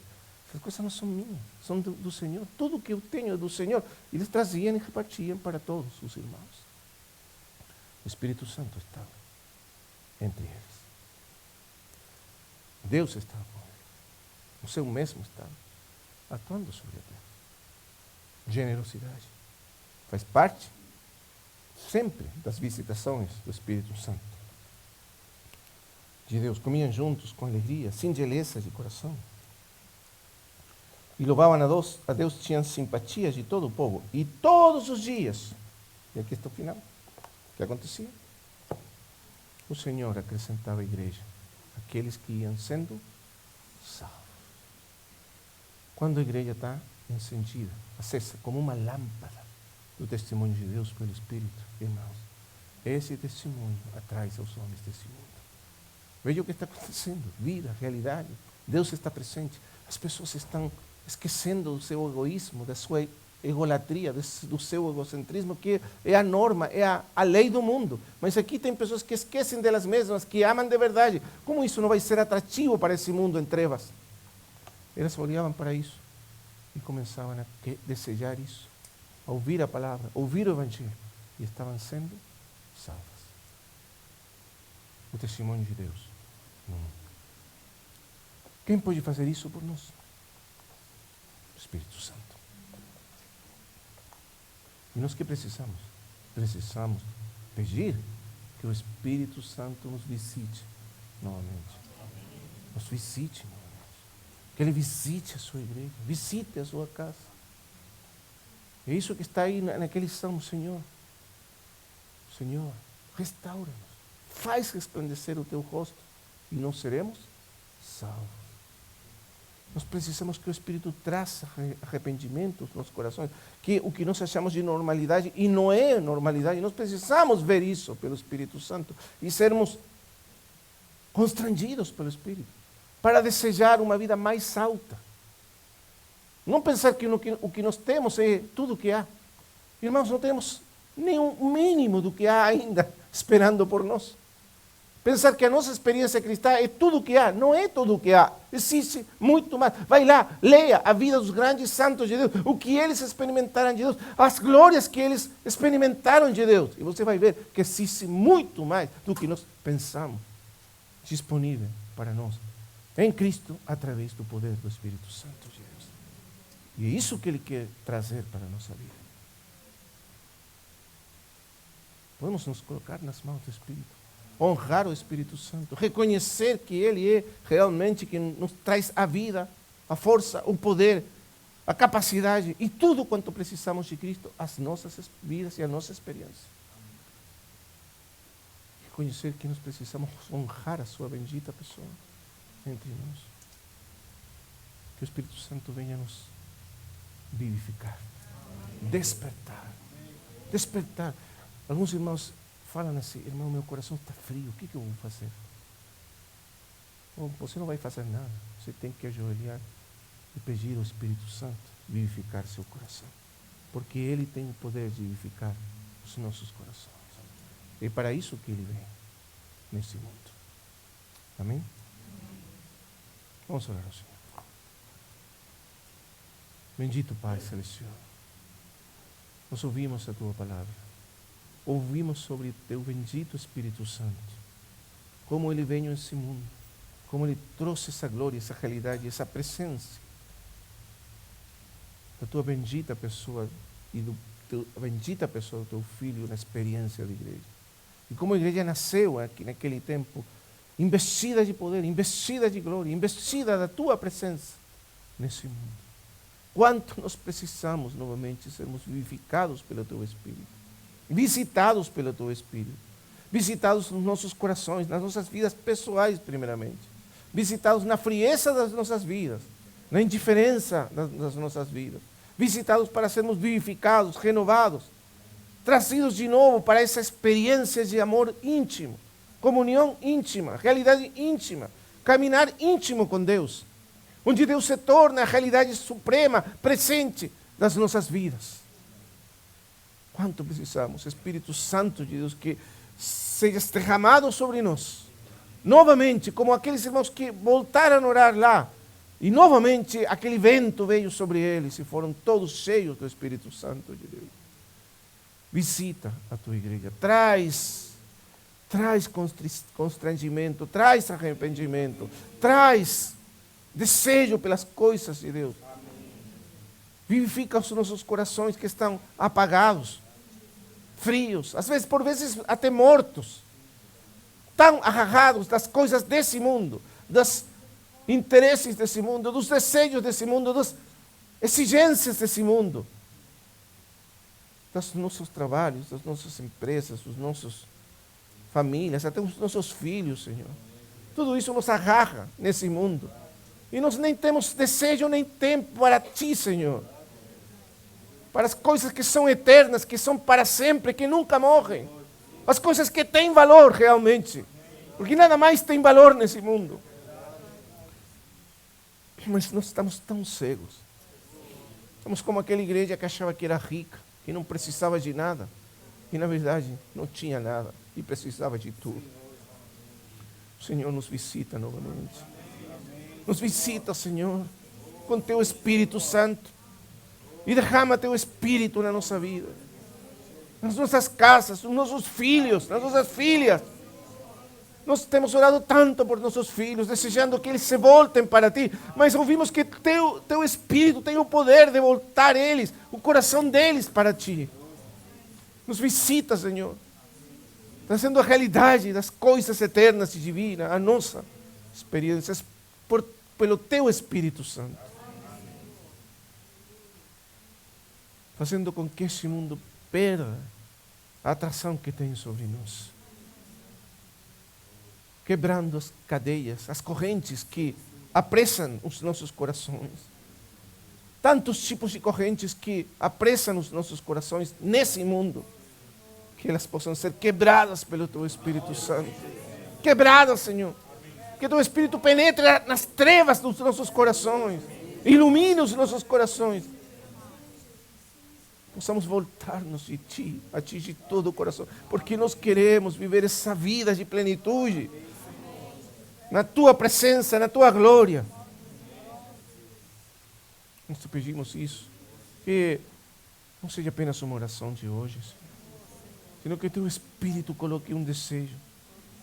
Essas coisas não são minhas, são do Senhor. Tudo que eu tenho é do Senhor. Eles traziam e repartiam para todos os irmãos. O Espírito Santo estava entre eles. Deus estava com eles. O Seu mesmo estava atuando sobre a terra. Generosidade. Faz parte sempre das visitações do Espírito Santo. De Deus. Comiam juntos com alegria, singeleza de coração. E louvavam a Deus, tinham simpatia de todo o povo. E todos os dias, e aqui está o final, o que acontecia? O Senhor acrescentava à igreja aqueles que iam sendo salvos. Quando a igreja está encendida, acesa como uma lâmpada do testemunho de Deus pelo Espírito, irmãos, esse testemunho atrai aos homens desse mundo. Veja o que está acontecendo, vida, realidade. Deus está presente. As pessoas estão esquecendo do seu egoísmo, da sua egolatria, do seu egocentrismo, que é a norma, é a lei do mundo. Mas aqui tem pessoas que esquecem delas mesmas, que amam de verdade. Como isso não vai ser atrativo para esse mundo em trevas? Elas olhavam para isso e começavam a desejar isso, a ouvir a palavra, ouvir o Evangelho, e estavam sendo salvas. o testemunho de Deus. Não. Quem pode fazer isso por nós? O Espírito Santo. E nós que precisamos? Precisamos pedir que o Espírito Santo nos visite novamente. Nos visite novamente. Que Ele visite a sua igreja, visite a sua casa. É isso que está aí naquele salmo, Senhor. Senhor, restaura-nos. Faz resplandecer o teu rosto e nós seremos salvos. Nós precisamos que o Espírito traça arrependimento nos nossos corações, que o que nós achamos de normalidade, e não é normalidade, nós precisamos ver isso pelo Espírito Santo e sermos constrangidos pelo Espírito, para desejar uma vida mais alta. Não pensar que o que nós temos é tudo o que há. Irmãos, não temos nem um mínimo do que há ainda esperando por nós. Pensar que a nossa experiência cristã é tudo o que há. Não é tudo o que há. Existe muito mais. Vai lá, leia a vida dos grandes santos de Deus, o que eles experimentaram de Deus, as glórias que eles experimentaram de Deus. E você vai ver que existe muito mais do que nós pensamos disponível para nós em Cristo, através do poder do Espírito Santo de Deus. E é isso que Ele quer trazer para a nossa vida. Podemos nos colocar nas mãos do Espírito, honrar o Espírito Santo, reconhecer que Ele é realmente quem nos traz a vida, a força, o poder, a capacidade e tudo quanto precisamos de Cristo, as nossas vidas e a nossa experiência. Reconhecer que nós precisamos honrar a sua bendita pessoa entre nós. Que o Espírito Santo venha nos vivificar, despertar. Despertar. Alguns irmãos falam assim: irmão, meu coração está frio, o que eu vou fazer? Bom, você não vai fazer nada. Você tem que ajoelhar e pedir ao Espírito Santo vivificar seu coração. Porque Ele tem o poder de vivificar os nossos corações. É para isso que Ele vem nesse mundo. Amém? Vamos orar ao Senhor. Bendito Pai Celestial, nós ouvimos a Tua palavra. Ouvimos sobre o Teu bendito Espírito Santo, como Ele veio nesse mundo, como Ele trouxe essa glória, essa realidade, essa presença da Tua bendita pessoa e da bendita pessoa do Teu Filho na experiência da igreja. E como a igreja nasceu aqui naquele tempo, investida de poder, investida de glória, investida da Tua presença nesse mundo. Quanto nós precisamos novamente sermos vivificados pelo Teu Espírito, visitados pelo Teu Espírito, visitados nos nossos corações, nas nossas vidas pessoais primeiramente, visitados na frieza das nossas vidas, na indiferença das nossas vidas, visitados para sermos vivificados, renovados, trazidos de novo para essa experiência de amor íntimo, comunhão íntima, realidade íntima, caminhar íntimo com Deus, onde Deus se torna a realidade suprema, presente das nossas vidas. Quanto precisamos, Espírito Santo de Deus, que seja derramado sobre nós, novamente, como aqueles irmãos que voltaram a orar lá, e novamente aquele vento veio sobre eles e foram todos cheios do Espírito Santo de Deus. Visita a tua igreja, traz constrangimento, traz arrependimento, traz desejo pelas coisas de Deus. Vivifica os nossos corações que estão apagados, frios, às vezes, por vezes, até mortos, tão agarrados das coisas desse mundo, dos interesses desse mundo, dos desejos desse mundo, das exigências desse mundo, dos nossos trabalhos, das nossas empresas, dos nossos famílias, até os nossos filhos, Senhor. Tudo isso nos agarra nesse mundo. E nós nem temos desejo nem tempo para Ti, Senhor. Para as coisas que são eternas, que são para sempre, que nunca morrem. As coisas que têm valor realmente. Porque nada mais tem valor nesse mundo. Mas nós estamos tão cegos. Estamos como aquela igreja que achava que era rica, que não precisava de nada. E na verdade não tinha nada e precisava de tudo. O Senhor nos visita novamente. Nos visita, Senhor, com Teu Espírito Santo. E derrama Teu Espírito na nossa vida. Nas nossas casas, nos nossos filhos, nas nossas filhas. Nós temos orado tanto por nossos filhos, desejando que eles se voltem para Ti, mas ouvimos que Teu Espírito tem o poder de voltar eles, o coração deles para Ti. Nos visita, Senhor, trazendo a realidade das coisas eternas e divinas, a nossa experiência, pelo Teu Espírito Santo. Fazendo com que esse mundo perda a atração que tem sobre nós. Quebrando as cadeias, as correntes que apressam os nossos corações. Tantos tipos de correntes que apressam os nossos corações nesse mundo. Que elas possam ser quebradas pelo Teu Espírito Santo. Quebradas, Senhor. Que Teu Espírito penetre nas trevas dos nossos corações. Ilumine os nossos corações. Possamos voltar-nos a Ti de todo o coração. Porque nós queremos viver essa vida de plenitude. Na Tua presença, na Tua glória. Nós te pedimos isso. Que não seja apenas uma oração de hoje, sino que Teu Espírito coloque um desejo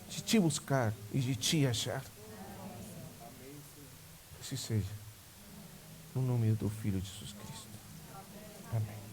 de Te buscar e de Te achar. Que assim seja. No nome do Teu Filho Jesus Cristo. Amém.